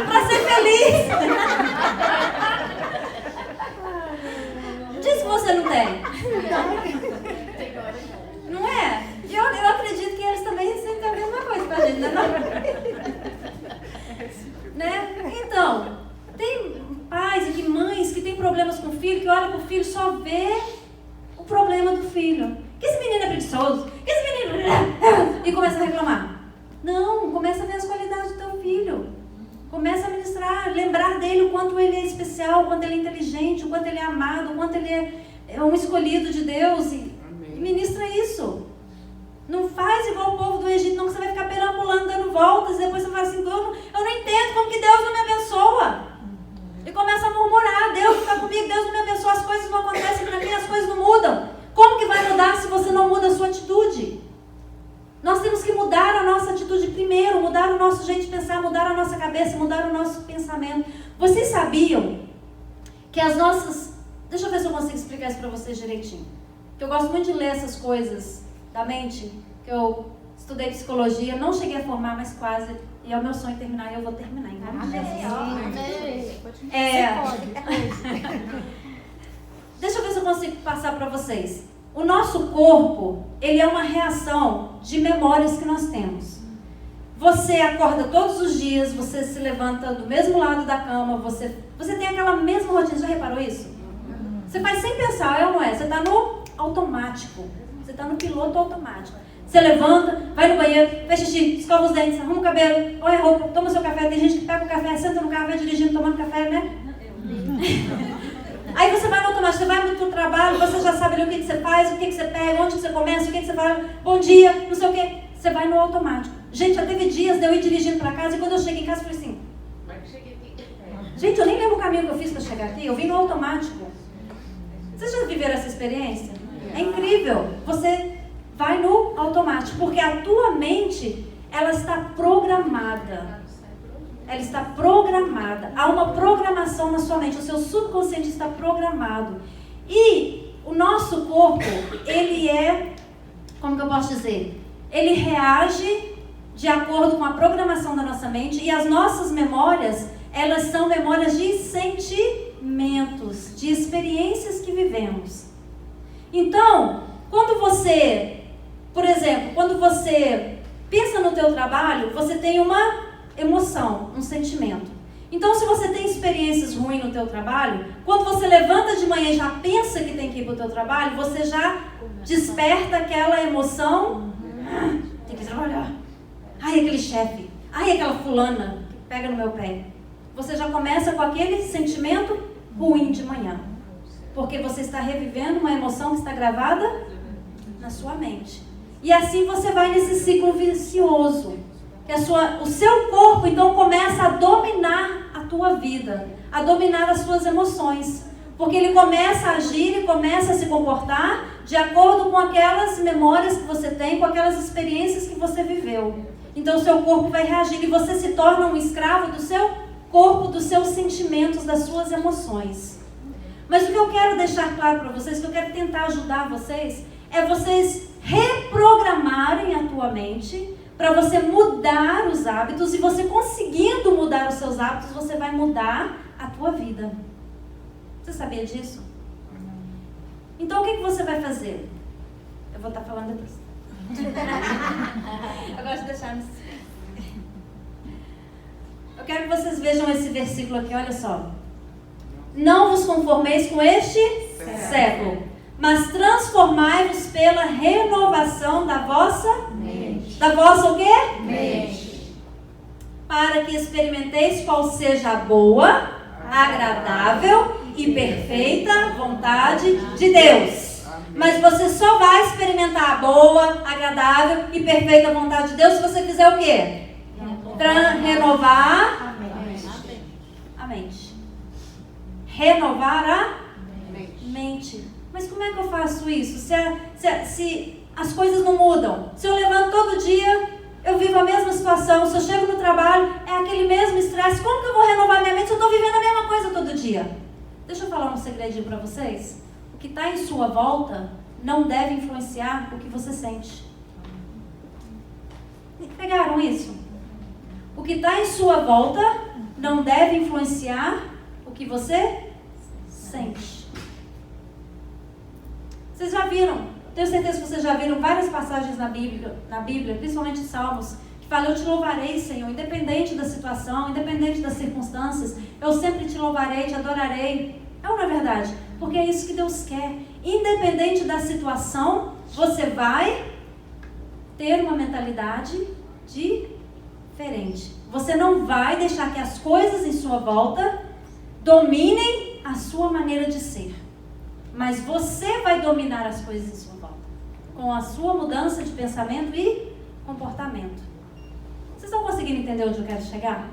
Para ser feliz. Diz que você não tem. Não é? Eu acredito que eles também sentem a mesma coisa pra gente, né? Então, tem pais e mães que têm problemas com o filho, que olham pro filho e só vê o problema do filho. Que esse menino é preguiçoso, que esse menino... E começa a reclamar. Não, começa a ver as qualidades do teu filho. Começa a ministrar, lembrar dele o quanto ele é especial, o quanto ele é inteligente, o quanto ele é amado, o quanto ele é um escolhido de Deus. E ministra isso. Não faz igual o povo do Egito, não, que você vai ficar perambulando, dando voltas, e depois você fala assim, eu não entendo como que Deus não me abençoa. E começa a murmurar, Deus não está comigo, Deus não me abençoa, as coisas não acontecem para mim, as coisas não mudam. Como que vai mudar se você não muda a sua atitude? Nós temos que mudar a nossa atitude primeiro, mudar o nosso jeito de pensar, mudar a nossa cabeça, mudar o nosso pensamento. Vocês sabiam que as nossas... Deixa eu ver se eu consigo explicar isso para vocês direitinho. Eu gosto muito de ler essas coisas da mente, que eu estudei psicologia, não cheguei a formar, mas quase, e é o meu sonho terminar, e eu vou terminar, em nome de Jesus. Deixa eu ver se eu consigo passar para vocês. O nosso corpo, ele é uma reação de memórias que nós temos. Você acorda todos os dias, você se levanta do mesmo lado da cama, você tem aquela mesma rotina, já reparou isso? Você faz sem pensar, é ou não é? Você está no automático, você está no piloto automático. Você levanta, vai no banheiro, faz xixi, escova os dentes, arruma o cabelo, põe a roupa, toma seu café. Tem gente que pega o café, senta no carro, vai dirigindo, tomando café, né? Aí você vai no automático, você vai pro trabalho, você já sabe ali o que você faz, o que você pega, onde você começa, o que você fala, bom dia, não sei o que. Você vai no automático. Gente, já teve dias de eu ir dirigindo para casa e quando eu cheguei em casa eu falei assim, gente, eu nem lembro o caminho que eu fiz para chegar aqui, eu vim no automático. Vocês já viveram essa experiência? É incrível. Você vai no automático, porque a tua mente, ela está programada. Ela está programada. Há uma programação na sua mente. O seu subconsciente está programado. E o nosso corpo, ele é, como que eu posso dizer? Ele reage de acordo com a programação da nossa mente. E as nossas memórias, elas são memórias de sentimentos, de experiências que vivemos. Então, quando você, por exemplo, quando você pensa no teu trabalho, você tem uma emoção, um sentimento. Então, se você tem experiências ruins no teu trabalho, quando você levanta de manhã e já pensa que tem que ir para o teu trabalho, você já desperta aquela emoção. Tem que trabalhar. Ai, aquele chefe. Ai, aquela fulana que pega no meu pé. Você já começa com aquele sentimento ruim de manhã. Porque você está revivendo uma emoção que está gravada na sua mente. E assim você vai nesse ciclo vicioso. Que o seu corpo, então, começa a dominar a tua vida, a dominar as suas emoções. Porque ele começa a agir e começa a se comportar de acordo com aquelas memórias que você tem, com aquelas experiências que você viveu. Então o seu corpo vai reagir e você se torna um escravo do seu corpo, dos seus sentimentos, das suas emoções. Mas o que eu quero deixar claro para vocês, o que eu quero tentar ajudar vocês, é vocês reprogramarem a tua mente para você mudar os hábitos, e você conseguindo mudar os seus hábitos, você vai mudar a tua vida. Você sabia disso? Então o que você vai fazer? Eu vou estar falando depois. Eu gosto de deixar no... Eu quero que vocês vejam esse versículo aqui, olha só. Não vos conformeis com este século, mas transformai-vos pela renovação da vossa mente. Da vossa o quê? Mente. Para que experimenteis qual seja a boa, agradável e perfeita vontade de Deus. Mas você só vai experimentar a boa, agradável e perfeita vontade de Deus se você fizer o quê? Renovar a mente. Renovar a mente. Mas como é que eu faço isso? Se as coisas não mudam. Se eu levanto todo dia, eu vivo a mesma situação. Se eu chego no trabalho, é aquele mesmo estresse. Como que eu vou renovar minha mente se eu estou vivendo a mesma coisa todo dia? Deixa eu falar um segredinho para vocês. O que está em sua volta não deve influenciar o que você sente. Pegaram isso? O que está em sua volta não deve influenciar o que você sente. Vocês já viram, tenho certeza que vocês já viram várias passagens na Bíblia, principalmente Salmos, que falam: eu te louvarei, Senhor, independente da situação, independente das circunstâncias, eu sempre te louvarei, te adorarei. É ou não é verdade? Porque é isso que Deus quer. Independente da situação, você vai ter uma mentalidade diferente. Você não vai deixar que as coisas em sua volta dominem a sua maneira de ser. Mas você vai dominar as coisas em sua volta, com a sua mudança de pensamento e comportamento. Vocês estão conseguindo entender onde eu quero chegar?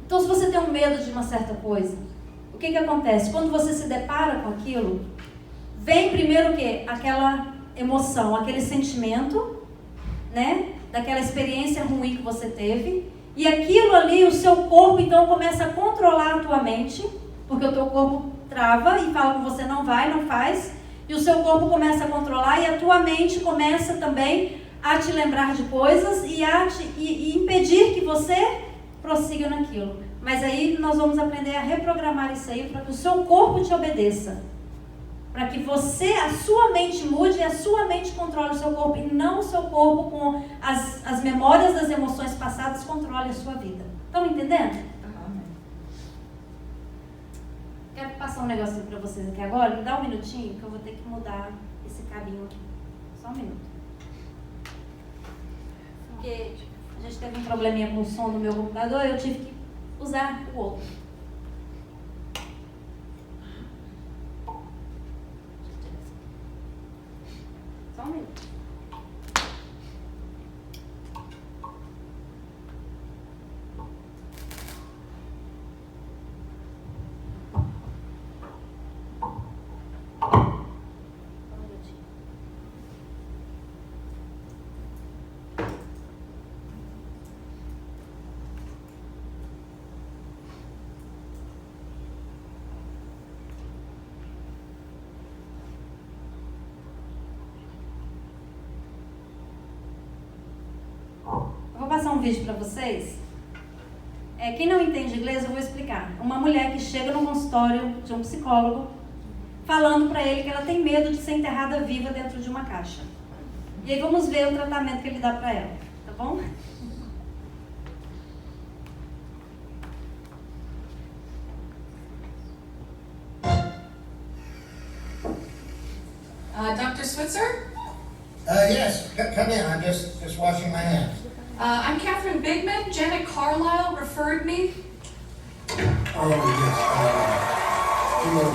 Então, se você tem um medo de uma certa coisa, o que acontece? Quando você se depara com aquilo, vem primeiro o quê? Aquela emoção, aquele sentimento, né? Daquela experiência ruim que você teve. E aquilo ali, o seu corpo, então, começa a controlar a tua mente, porque o teu corpo trava e fala com você: não vai, não faz. E o seu corpo começa a controlar e a tua mente começa também a te lembrar de coisas e impedir que você prossiga naquilo. Mas aí nós vamos aprender a reprogramar isso aí para que o seu corpo te obedeça. Para que a sua mente mude e a sua mente controle o seu corpo, e não o seu corpo com as memórias das emoções passadas controle a sua vida. Estão entendendo? Quero passar um negocinho para vocês aqui agora. Me dá um minutinho que eu vou ter que mudar esse cabinho aqui. Só um minuto. Porque a gente teve um probleminha com o som do meu computador e eu tive que usar o outro. Só um minuto. Vou passar um vídeo para vocês. Quem não entende inglês, eu vou explicar. Uma mulher que chega no consultório de um psicólogo falando para ele que ela tem medo de ser enterrada viva dentro de uma caixa. E aí vamos ver o tratamento que ele dá para ela, tá bom? Dr. Switzer? Yes, come in. I'm just washing my hands. I'm Catherine Bigman. Janet Carlisle referred me. Oh, yes. Hello,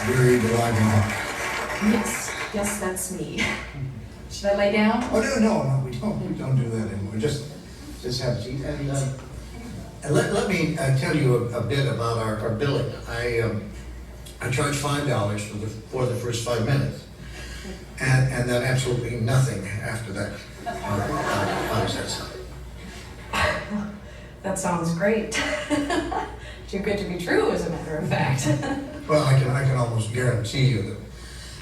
very delighting. Yes, that's me. Should I lay down? Oh, no, we don't do that anymore. Just have a seat. And let me tell you a bit about our billing. I charge $5 for the first 5 minutes. and then absolutely nothing after that. How does that sound? That sounds great. Too good to be true, as a matter of fact. Well, I can almost guarantee you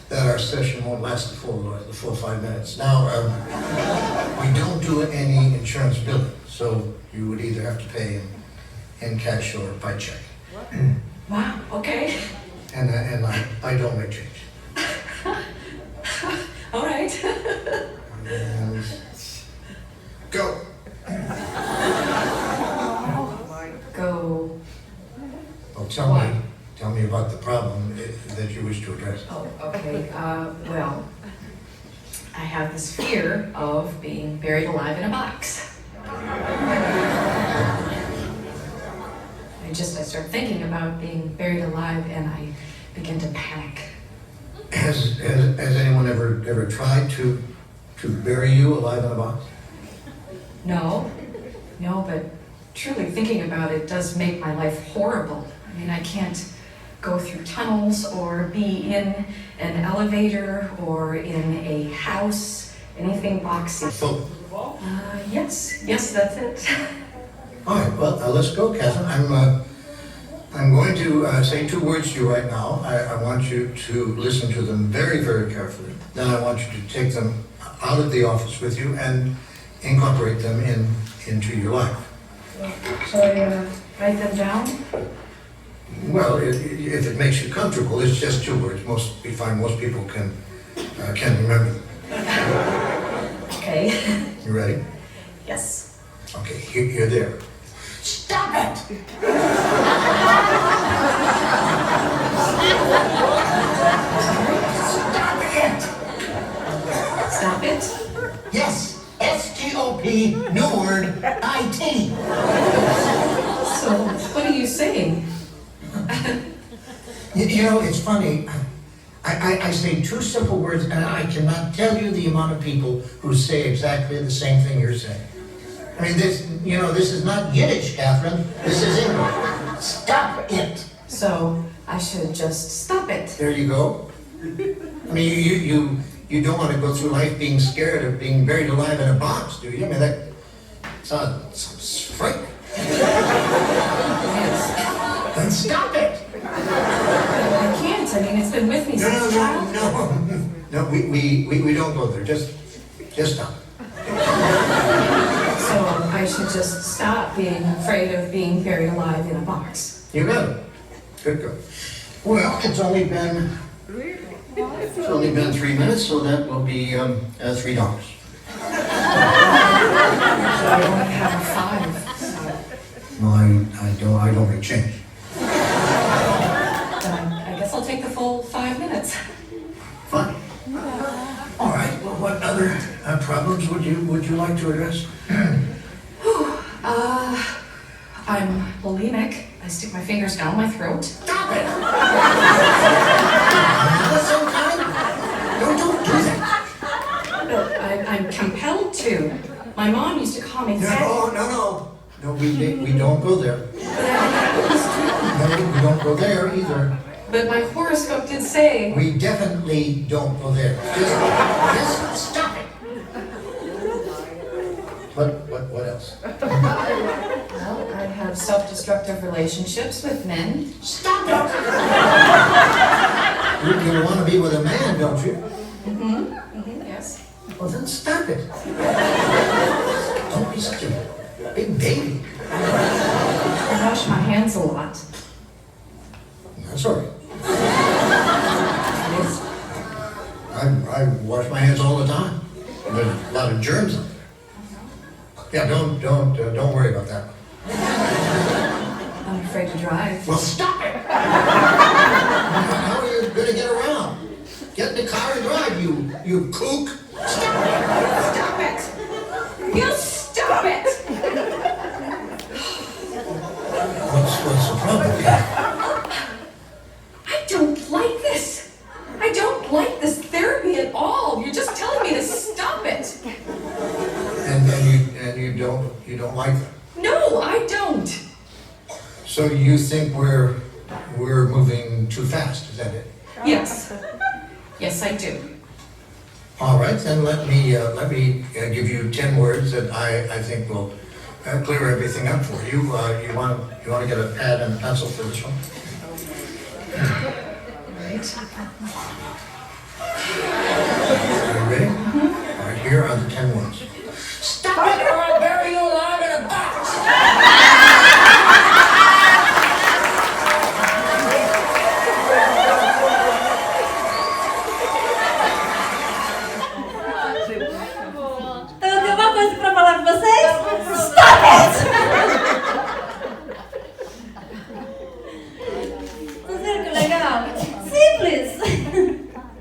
that our session won't last the full 5 minutes. Now, we don't do any insurance billing, so you would either have to pay in cash or by check. Wow, okay. And I don't make change. All right. And go. Go. Well, tell me about the problem that you wish to address. Oh, okay. Well, I have this fear of being buried alive in a box. I start thinking about being buried alive and I begin to panic. Has anyone ever tried to bury you alive in a box? No, but truly thinking about it does make my life horrible. I mean, I can't go through tunnels or be in an elevator or in a house, anything boxy. Full. Yes, that's it. All right, well, let's go, Catherine. I'm going to say 2 words to you right now. I want you to listen to them very, very carefully. Then I want you to take them out of the office with you and incorporate them into your life. Shall I write them down? Well, if it makes you comfortable, it's just 2 words. We find most people can remember them. Okay. You ready? Yes. Okay, here they are. Stop it! Stop it! Stop it? Yes, S-T-O-P, new word, I-T. So, what are you saying? You know, it's funny. I say 2 simple words, and I cannot tell you the amount of people who say exactly the same thing you're saying. I mean, this is not Yiddish, Catherine. This is English. Stop it. So, I should just stop it. There you go. I mean, you don't want to go through life being scared of being buried alive in a box, do you? I mean, that sounds frightening. Yes. Then stop it. I can't. I mean, it's been with me since childhood. No, we don't go there. Just stop. So, I should just stop being afraid of being buried alive in a box. You got it. Good girl. Well, it's only been 3 minutes, so that will be $3. I only have a 5, so No, I don't make change. then I guess I'll take the full 5 minutes. Fine. All right. Well, what other problems would you like to address? I'm bulimic. I stick my fingers down my throat. Stop it! Sometime? Don't do that. But I'm compelled to. My mom used to call me fat. No. No, we don't go there. But I used to. No, we don't go there either. But my horoscope did say. We definitely don't go there. Just stop it. What else? Well, I have self-destructive relationships with men. Stop it! You want to be with a man, don't you? Yes. Well, then stop it. Don't be such a big baby. I wash my hands a lot. That's all right. I wash my hands all the time. There's a lot of germs on them. Yeah, don't worry about that. I'm afraid to drive. Well, stop it! How are you going to get around? Get in the car and drive, you kook. Stop it! Stop it! You stop it! What's the problem, Kat? I don't like this. I don't like this therapy at all. You're just telling me to stop it. And you don't like them? No, I don't. So you think we're moving too fast? Is that it? Yes. Yes, I do. All right, then let me give you 10 words that I think will clear everything up for you. You want to get a pad and a pencil for this one? Right. Are you ready? All right, here are the 10 words. Stop it or I'll bury you alive in a box! Então eu tenho uma coisa para falar para vocês. Stop it! Vocês viram que legal? Simples.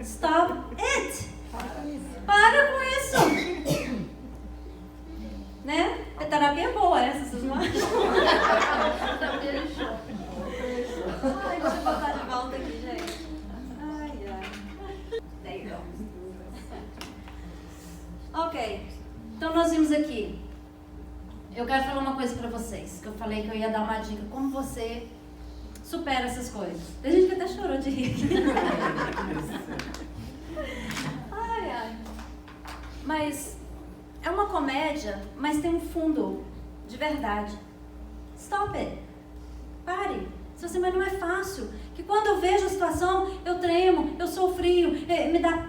Stop it. Para com isso. Né? A terapia é boa essa, vocês não acham? Ai, deixa eu botar de volta aqui, gente. Ai, ai. There you go. Ok, então nós vimos aqui. Eu quero falar uma coisa pra vocês, que eu falei que eu ia dar uma dica, como você supera essas coisas. Tem gente que até chorou de rir aqui. Ai, ai. Mas é uma comédia, mas tem um fundo de verdade. Stop it. Pare. Se você, mas não é fácil. Que quando eu vejo a situação, eu tremo, eu sou frio, me dá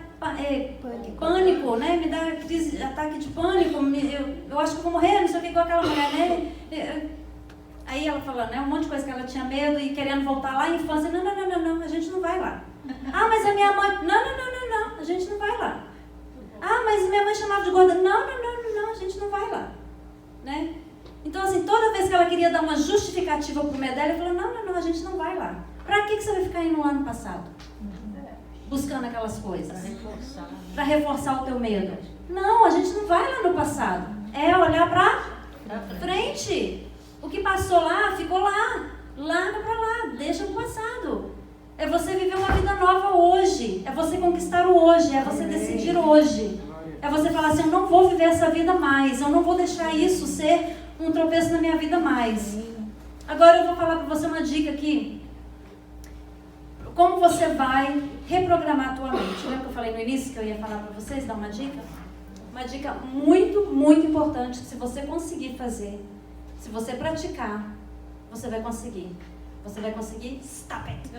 pânico, né? Me dá crise, ataque de pânico, eu acho que eu vou morrer, não sei o que, igual aquela mulher, né? Aí ela falando, né? Um monte de coisa que ela tinha medo e querendo voltar lá à infância. Não, a gente não vai lá. Ah, mas a minha mãe... Não, a gente não vai lá. Ah, mas minha mãe chamava de gorda. Não, a gente não vai lá. Né? Então, assim, toda vez que ela queria dar uma justificativa pro medo dela, ela falou, não, a gente não vai lá. Pra que você vai ficar indo lá no passado? Buscando aquelas coisas. Para reforçar o teu medo. Não, a gente não vai lá no passado. É olhar pra frente. O que passou lá, ficou lá. Larga pra lá, deixa pro passado. É você viver uma vida nova hoje. É você conquistar o hoje. É você decidir hoje. É você falar assim, eu não vou viver essa vida mais. Eu não vou deixar isso ser um tropeço na minha vida mais. Agora eu vou falar pra você uma dica aqui. Como você vai reprogramar a tua mente. Lembra que eu falei no início que eu ia falar para vocês, dar uma dica? Uma dica muito, muito importante que se você conseguir fazer, se você praticar, você vai conseguir. Você vai conseguir, stop it.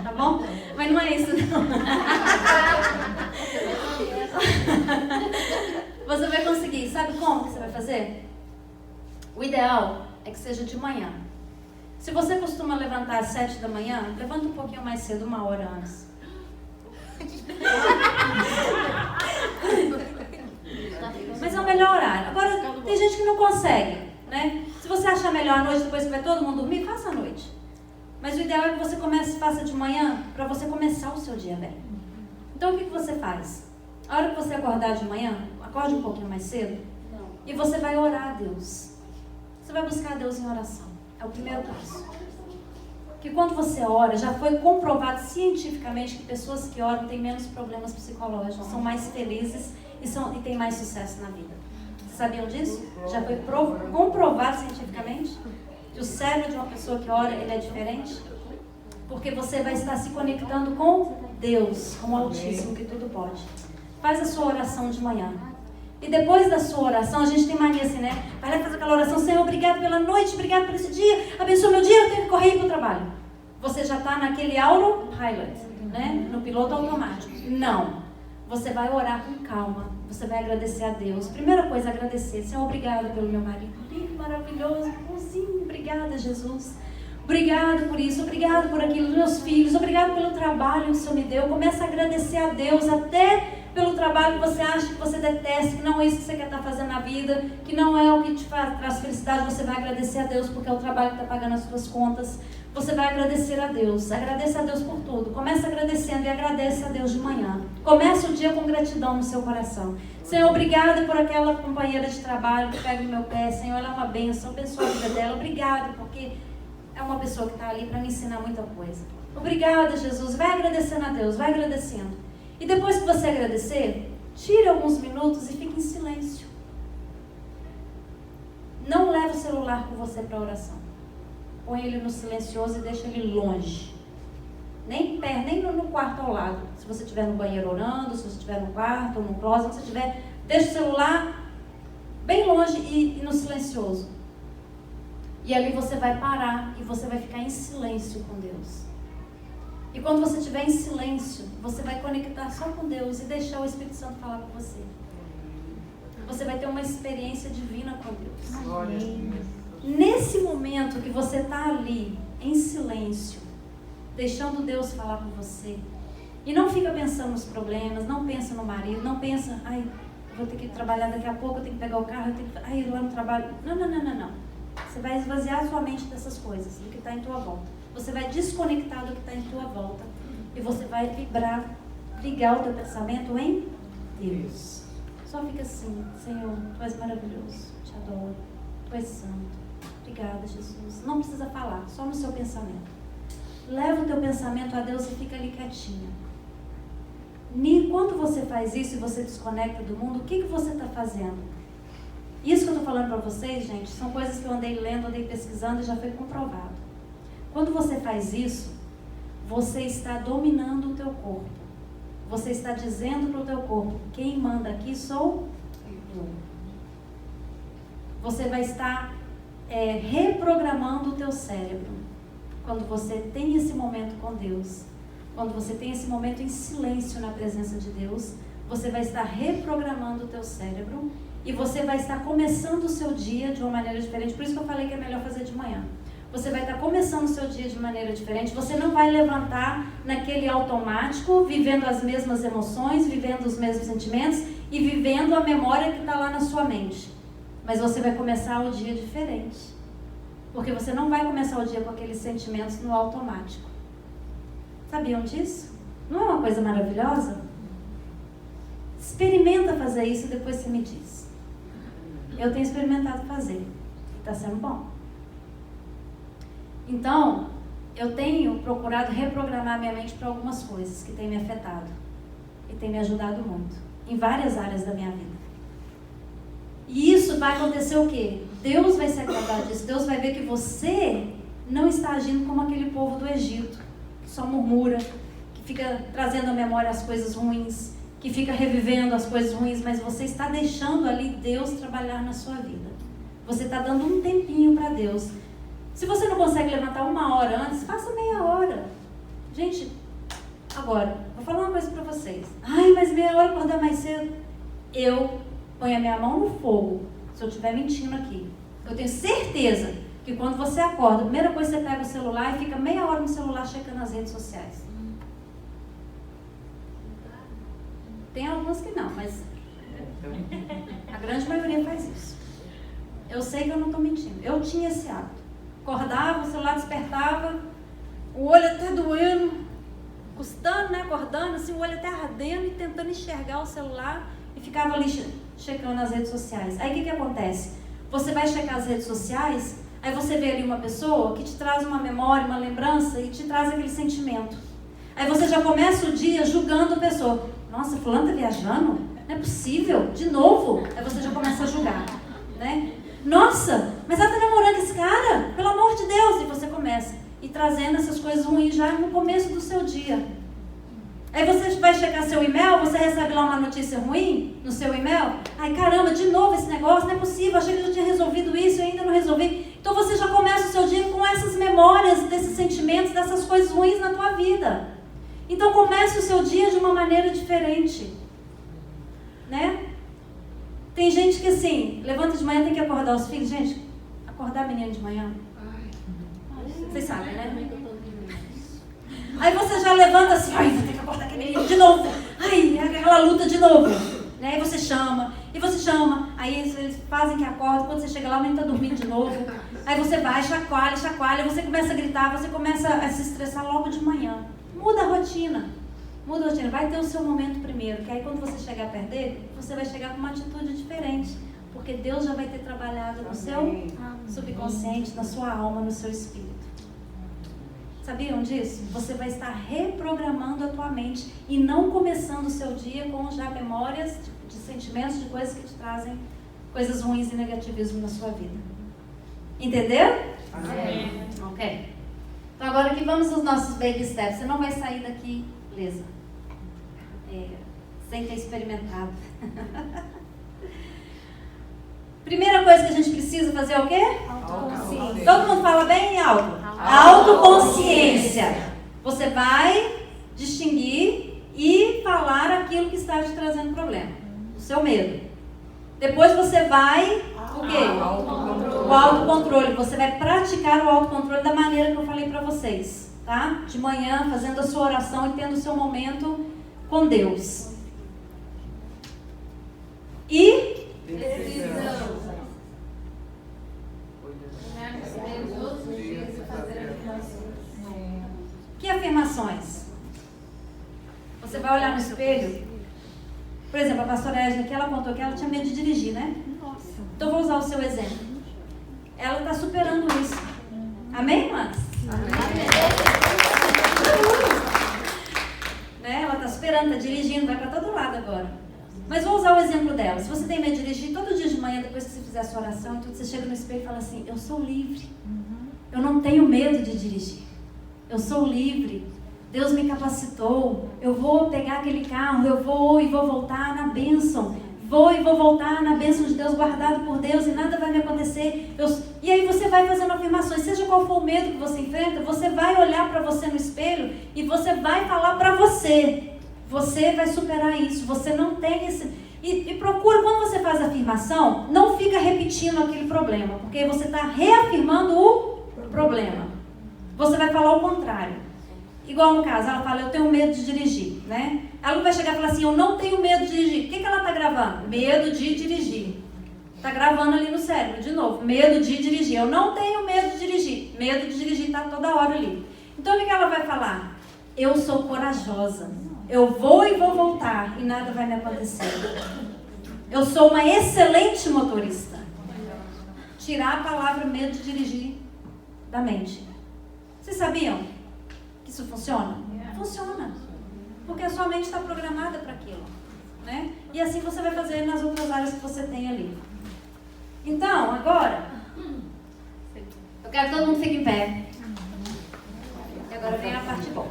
Tá bom? Mas não é isso não. Você vai conseguir. Sabe como que você vai fazer? O ideal é que seja de manhã. Se você costuma levantar às 7 da manhã, levanta um pouquinho mais cedo, 1 hora antes. Mas é o melhor horário. Agora, tem gente que não consegue, né? Se você achar melhor à noite, depois que vai todo mundo dormir, faça à noite. Mas o ideal é que você faça de manhã, para você começar o seu dia bem. Então, o que você faz? A hora que você acordar de manhã, acorde um pouquinho mais cedo, e você vai orar a Deus. Você vai buscar a Deus em oração. É o primeiro passo. Que quando você ora, já foi comprovado cientificamente que pessoas que oram têm menos problemas psicológicos, são mais felizes e têm mais sucesso na vida. Vocês sabiam disso? Já foi comprovado cientificamente que o cérebro de uma pessoa que ora, ele é diferente? Porque você vai estar se conectando com Deus, com o Altíssimo, que tudo pode. Faz a sua oração de manhã. E depois da sua oração, a gente tem mania assim, né? Vai lá fazer aquela oração, Senhor, obrigado pela noite, obrigado por esse dia, abençoa meu dia, eu tenho que correr para o trabalho. Você já está naquele autopilot, né? No piloto automático. Não. Você vai orar com calma, você vai agradecer a Deus. Primeira coisa, agradecer. Senhor, obrigado pelo meu marido lindo, maravilhoso, bonzinho, obrigada, Jesus. Obrigado por isso, obrigado por aquilo, meus filhos, obrigado pelo trabalho que o Senhor me deu. Começa a agradecer a Deus até pelo trabalho que você acha que você detesta, que não é isso que você quer estar fazendo na vida, que não é o que te traz felicidade. Você vai agradecer a Deus porque é o trabalho que está pagando as suas contas. Você vai agradecer a Deus. Agradeça a Deus por tudo. Começa agradecendo e agradece a Deus de manhã. Começa o dia com gratidão no seu coração. Senhor, obrigada por aquela companheira de trabalho que pega no meu pé. Senhor, ela é uma bênção. Abençoa a vida dela. Obrigada porque é uma pessoa que está ali para me ensinar muita coisa. Obrigada, Jesus. Vai agradecendo a Deus. Vai agradecendo. E depois que você agradecer, tire alguns minutos e fique em silêncio. Não leve o celular com você para a oração. Põe ele no silencioso e deixa ele longe. Nem no quarto ao lado. Se você estiver no banheiro orando, se você estiver no quarto ou no closet, se você estiver, deixa o celular bem longe e no silencioso. E ali você vai parar e você vai ficar em silêncio com Deus. E quando você estiver em silêncio, você vai conectar só com Deus e deixar o Espírito Santo falar com você. Você vai ter uma experiência divina com Deus. Glória a Deus. Nesse momento que você está ali, em silêncio, deixando Deus falar com você, e não fica pensando nos problemas, não pensa no marido, não pensa, ai, vou ter que trabalhar daqui a pouco, eu tenho que pegar o carro, eu tenho que... ai, lá no trabalho. Não. Você vai esvaziar a sua mente dessas coisas, do que está em tua volta. Você vai desconectar do que está em tua volta. E você vai ligar o teu pensamento em Deus. Só fica assim, Senhor, Tu és maravilhoso, te adoro, Tu és santo. Obrigada, Jesus. Não precisa falar, só no seu pensamento. Leva o teu pensamento a Deus e fica ali quietinha. Enquanto você faz isso e você desconecta do mundo, o que você está fazendo? Isso que eu estou falando para vocês, gente, são coisas que eu andei lendo, andei pesquisando e já foi comprovado. Quando você faz isso, você está dominando o teu corpo. Você está dizendo para o teu corpo, quem manda aqui sou eu. Você vai estar reprogramando o teu cérebro. Quando você tem esse momento com Deus, quando você tem esse momento em silêncio na presença de Deus, você vai estar reprogramando o teu cérebro e você vai estar começando o seu dia de uma maneira diferente. Por isso que eu falei que é melhor fazer de manhã. Você vai estar começando o seu dia de maneira diferente. Você não vai levantar naquele automático, vivendo as mesmas emoções, vivendo os mesmos sentimentos e vivendo a memória que está lá na sua mente. Mas você vai começar o dia diferente. Porque você não vai começar o dia com aqueles sentimentos no automático. Sabiam disso? Não é uma coisa maravilhosa? Experimenta fazer isso e depois você me diz. Eu tenho experimentado fazer. Está sendo bom. Então, eu tenho procurado reprogramar minha mente para algumas coisas que têm me afetado. E têm me ajudado muito. Em várias áreas da minha vida. E isso vai acontecer o quê? Deus vai se agradar disso. Deus vai ver que você não está agindo como aquele povo do Egito. Que só murmura. Que fica trazendo à memória as coisas ruins. Que fica revivendo as coisas ruins. Mas você está deixando ali Deus trabalhar na sua vida. Você está dando um tempinho para Deus. Se você não consegue levantar 1 hora antes, faça meia hora. Gente, agora, vou falar uma coisa para vocês. Ai, mas meia hora acordar mais cedo. Eu ponho a minha mão no fogo, se eu estiver mentindo aqui. Eu tenho certeza que quando você acorda, a primeira coisa você pega o celular e fica meia hora no celular checando as redes sociais. Tem alguns que não, mas a grande maioria faz isso. Eu sei que eu não estou mentindo. Eu tinha esse hábito. Acordava, o celular despertava, o olho até doendo, custando, né? Acordando, assim, o olho até ardendo e tentando enxergar o celular e ficava ali checando as redes sociais. Aí o que acontece? Você vai checar as redes sociais, aí você vê ali uma pessoa que te traz uma memória, uma lembrança e te traz aquele sentimento. Aí você já começa o dia julgando a pessoa. Nossa, fulano tá viajando? Não é possível? De novo? Aí você já começa a julgar, né? Nossa, mas ela tá namorando esse cara? Pelo amor de Deus! E você começa. E trazendo essas coisas ruins já no começo do seu dia. Aí você vai checar seu e-mail, você recebe lá uma notícia ruim no seu e-mail. Ai, caramba, de novo esse negócio, não é possível, achei que eu já tinha resolvido isso e ainda não resolvi. Então você já começa o seu dia com essas memórias, desses sentimentos, dessas coisas ruins na tua vida. Então comece o seu dia de uma maneira diferente. Né? Tem gente que assim, levanta de manhã, tem que acordar os filhos. Gente, acordar menino de manhã. Vocês sabem, né? Aí você já levanta assim, ai, vou ter que acordar aquele menino de novo. Ai, aquela luta de novo. Né? Aí você chama, aí eles fazem que acorda, quando você chega lá, o menino está dormindo de novo. Aí você vai, chacoalha, você começa a gritar, você começa a se estressar logo de manhã. Muda a rotina. Vai ter o seu momento primeiro, que aí quando você chegar perto dele, você vai chegar com uma atitude diferente. Porque Deus já vai ter trabalhado no seu subconsciente, na sua alma, no seu espírito. Sabiam disso? Você vai estar reprogramando a tua mente e não começando o seu dia com já memórias de sentimentos, de coisas que te trazem coisas ruins e negativismo na sua vida. Entendeu? Amém. Ok. Então agora que vamos aos nossos baby steps. Você não vai sair daqui lesa. Sem ter experimentado. Primeira coisa que a gente precisa fazer é o quê? Autoconsciência. Todo mundo fala bem alto? Autoconsciência. Você vai distinguir e falar aquilo que está te trazendo problema. O seu medo. Depois você vai, o quê? O autocontrole. Você vai praticar o autocontrole da maneira que eu falei para vocês. Tá? De manhã, fazendo a sua oração e tendo o seu momento com Deus. E Decisão. que afirmações? Você vai olhar no espelho. Por exemplo, a pastora Edna aqui, ela contou que ela tinha medo de dirigir, né? Então, eu vou usar o seu exemplo. Ela está superando isso. Amém, irmãs? Né? Ela está superando, está dirigindo, vai para todo lado agora. Mas vou usar o exemplo dela. Se você tem medo de dirigir, todo dia de manhã, depois que você fizer a sua oração e tudo, você chega no espelho e fala assim: eu sou livre. Eu não tenho medo de dirigir. Eu sou livre. Deus me capacitou. Eu vou pegar aquele carro, eu vou e vou voltar na bênção. Vou e vou voltar na bênção de Deus, guardado por Deus, e nada vai me acontecer. E aí você vai fazendo afirmações. Seja qual for o medo que você enfrenta, você vai olhar para você no espelho e você vai falar para você. Você vai superar isso. Você não tem esse... E procura, quando você faz a afirmação, não fica repetindo aquele problema, porque você está reafirmando o problema. Você vai falar o contrário. Igual no caso, ela fala: eu tenho medo de dirigir, né? Ela não vai chegar e falar assim: eu não tenho medo de dirigir. O que ela está gravando? Medo de dirigir. Está gravando ali no cérebro, de novo. Medo de dirigir. Eu não tenho medo de dirigir. Medo de dirigir está toda hora ali. Então o que ela vai falar? Eu sou corajosa. Eu vou e vou voltar e nada vai me acontecer. Eu sou uma excelente motorista. Tirar a palavra medo de dirigir da mente. Vocês sabiam que isso funciona? Funciona. Porque a sua mente está programada para aquilo. Né? E assim você vai fazer nas outras áreas que você tem ali. Então, agora, eu quero que todo mundo fique em pé. E agora vem a parte boa.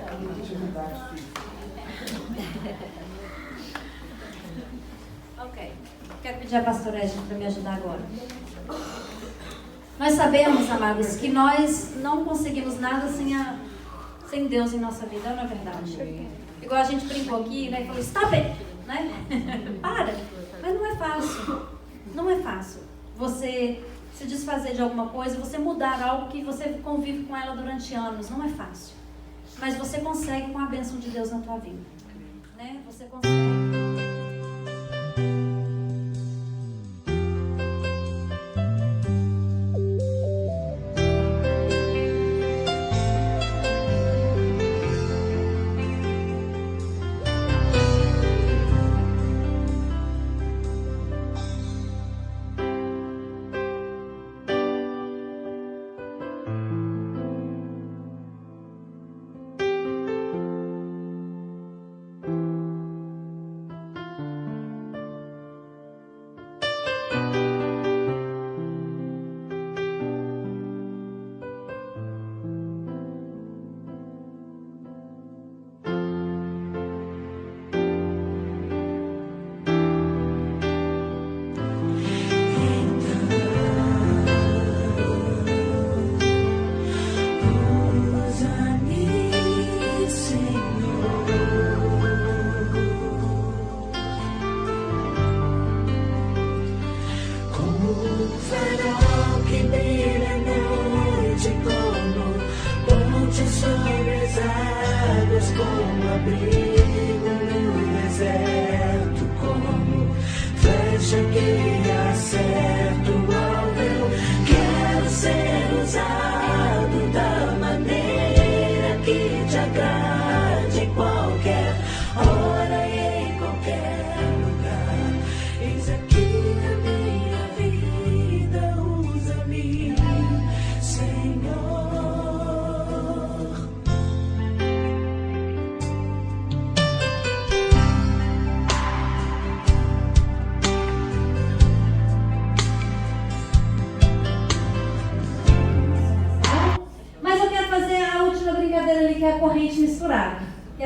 Ok. Quero pedir a pastora Edna para me ajudar agora. Nós sabemos, amados, que nós não conseguimos nada sem Deus em nossa vida, não é verdade? Igual a gente brincou aqui, né? E falou: stop it! Né? Para! Mas não é fácil. Não é fácil. Você se desfazer de alguma coisa, você mudar algo que você convive com ela durante anos. Não é fácil. Mas você consegue com a bênção de Deus na tua vida. Né? Você consegue.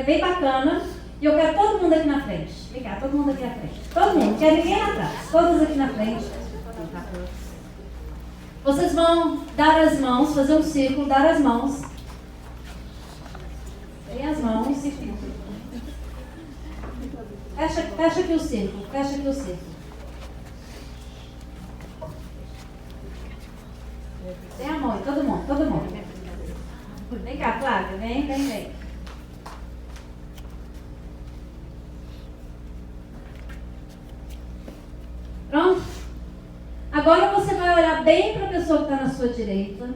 é bem bacana. E eu quero todo mundo aqui na frente. Vem cá, todo mundo aqui na frente. Todo mundo, não quero ninguém lá atrás. Todos aqui na frente. Vocês vão dar as mãos, fazer um círculo, dar as mãos. Tem as mãos. Fecha aqui o círculo, fecha aqui o círculo. Tem a mão, todo mundo, todo mundo. Vem cá, Flávia, vem. Pronto? Agora você vai olhar bem para a pessoa que está na sua direita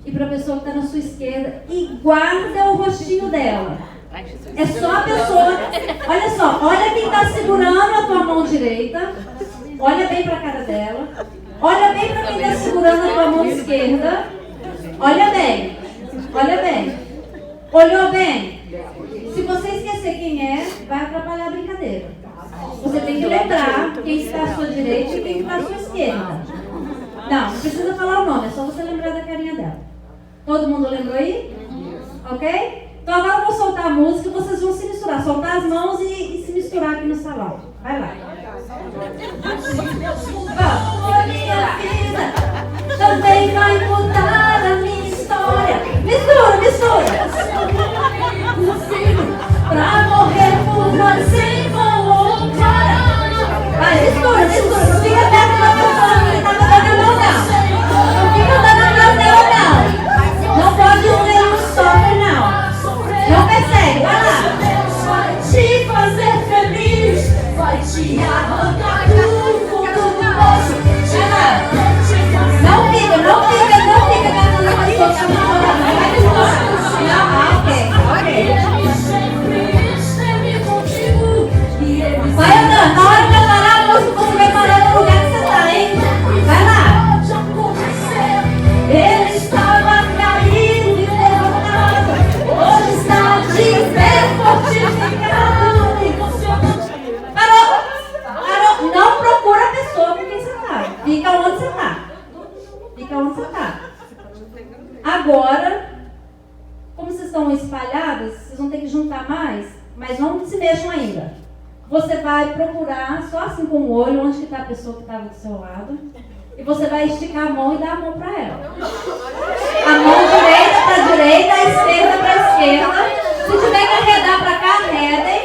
e para a pessoa que está na sua esquerda e guarda o rostinho dela. É só a pessoa. Olha só, olha quem está segurando a tua mão direita. Olha bem para a cara dela. Olha bem para quem está segurando a tua mão esquerda. Olha bem. Olha bem. Olhou bem? Se você esquecer quem é, vai atrapalhar a brincadeira. Você tem que lembrar quem está à sua direita e quem está à sua esquerda. Não precisa falar o nome, é só você lembrar da carinha dela. Todo mundo lembrou aí? Ok? Então agora eu vou soltar a música e vocês vão se misturar. Soltar as mãos e se misturar aqui no salão. Vai lá. Vamos, minha vida também vai mudar a minha história. Mistura. Pra morrer por nós sem voltar. Vai, mistura. Não fica perto da pessoa que tá dando a mão, não. Não fica dando a mão dela, não. Não pode ser um stopper, não. Não persegue, vai lá. Vai te fazer feliz, vai te arrancar do fundo do poço. Vai lá. Não fica agarrando a pessoa que tá falando. Vai embora. Ok. Vai andando, na hora que eu parar, você vai parar no lugar que você tá, hein? Vai lá. Ele estava caído e derrotado, hoje está de pé fortificado. Parou. Não procura a pessoa com quem você tá. Fica onde você tá. Agora, como vocês estão espalhadas, vocês vão ter que juntar mais, mas não se mexam ainda. Você vai procurar, só assim com o olho, onde que está a pessoa que estava do seu lado. E você vai esticar a mão e dar a mão para ela. A mão direita para a direita, a esquerda para a esquerda. Se tiver que arredar para cá, arredem.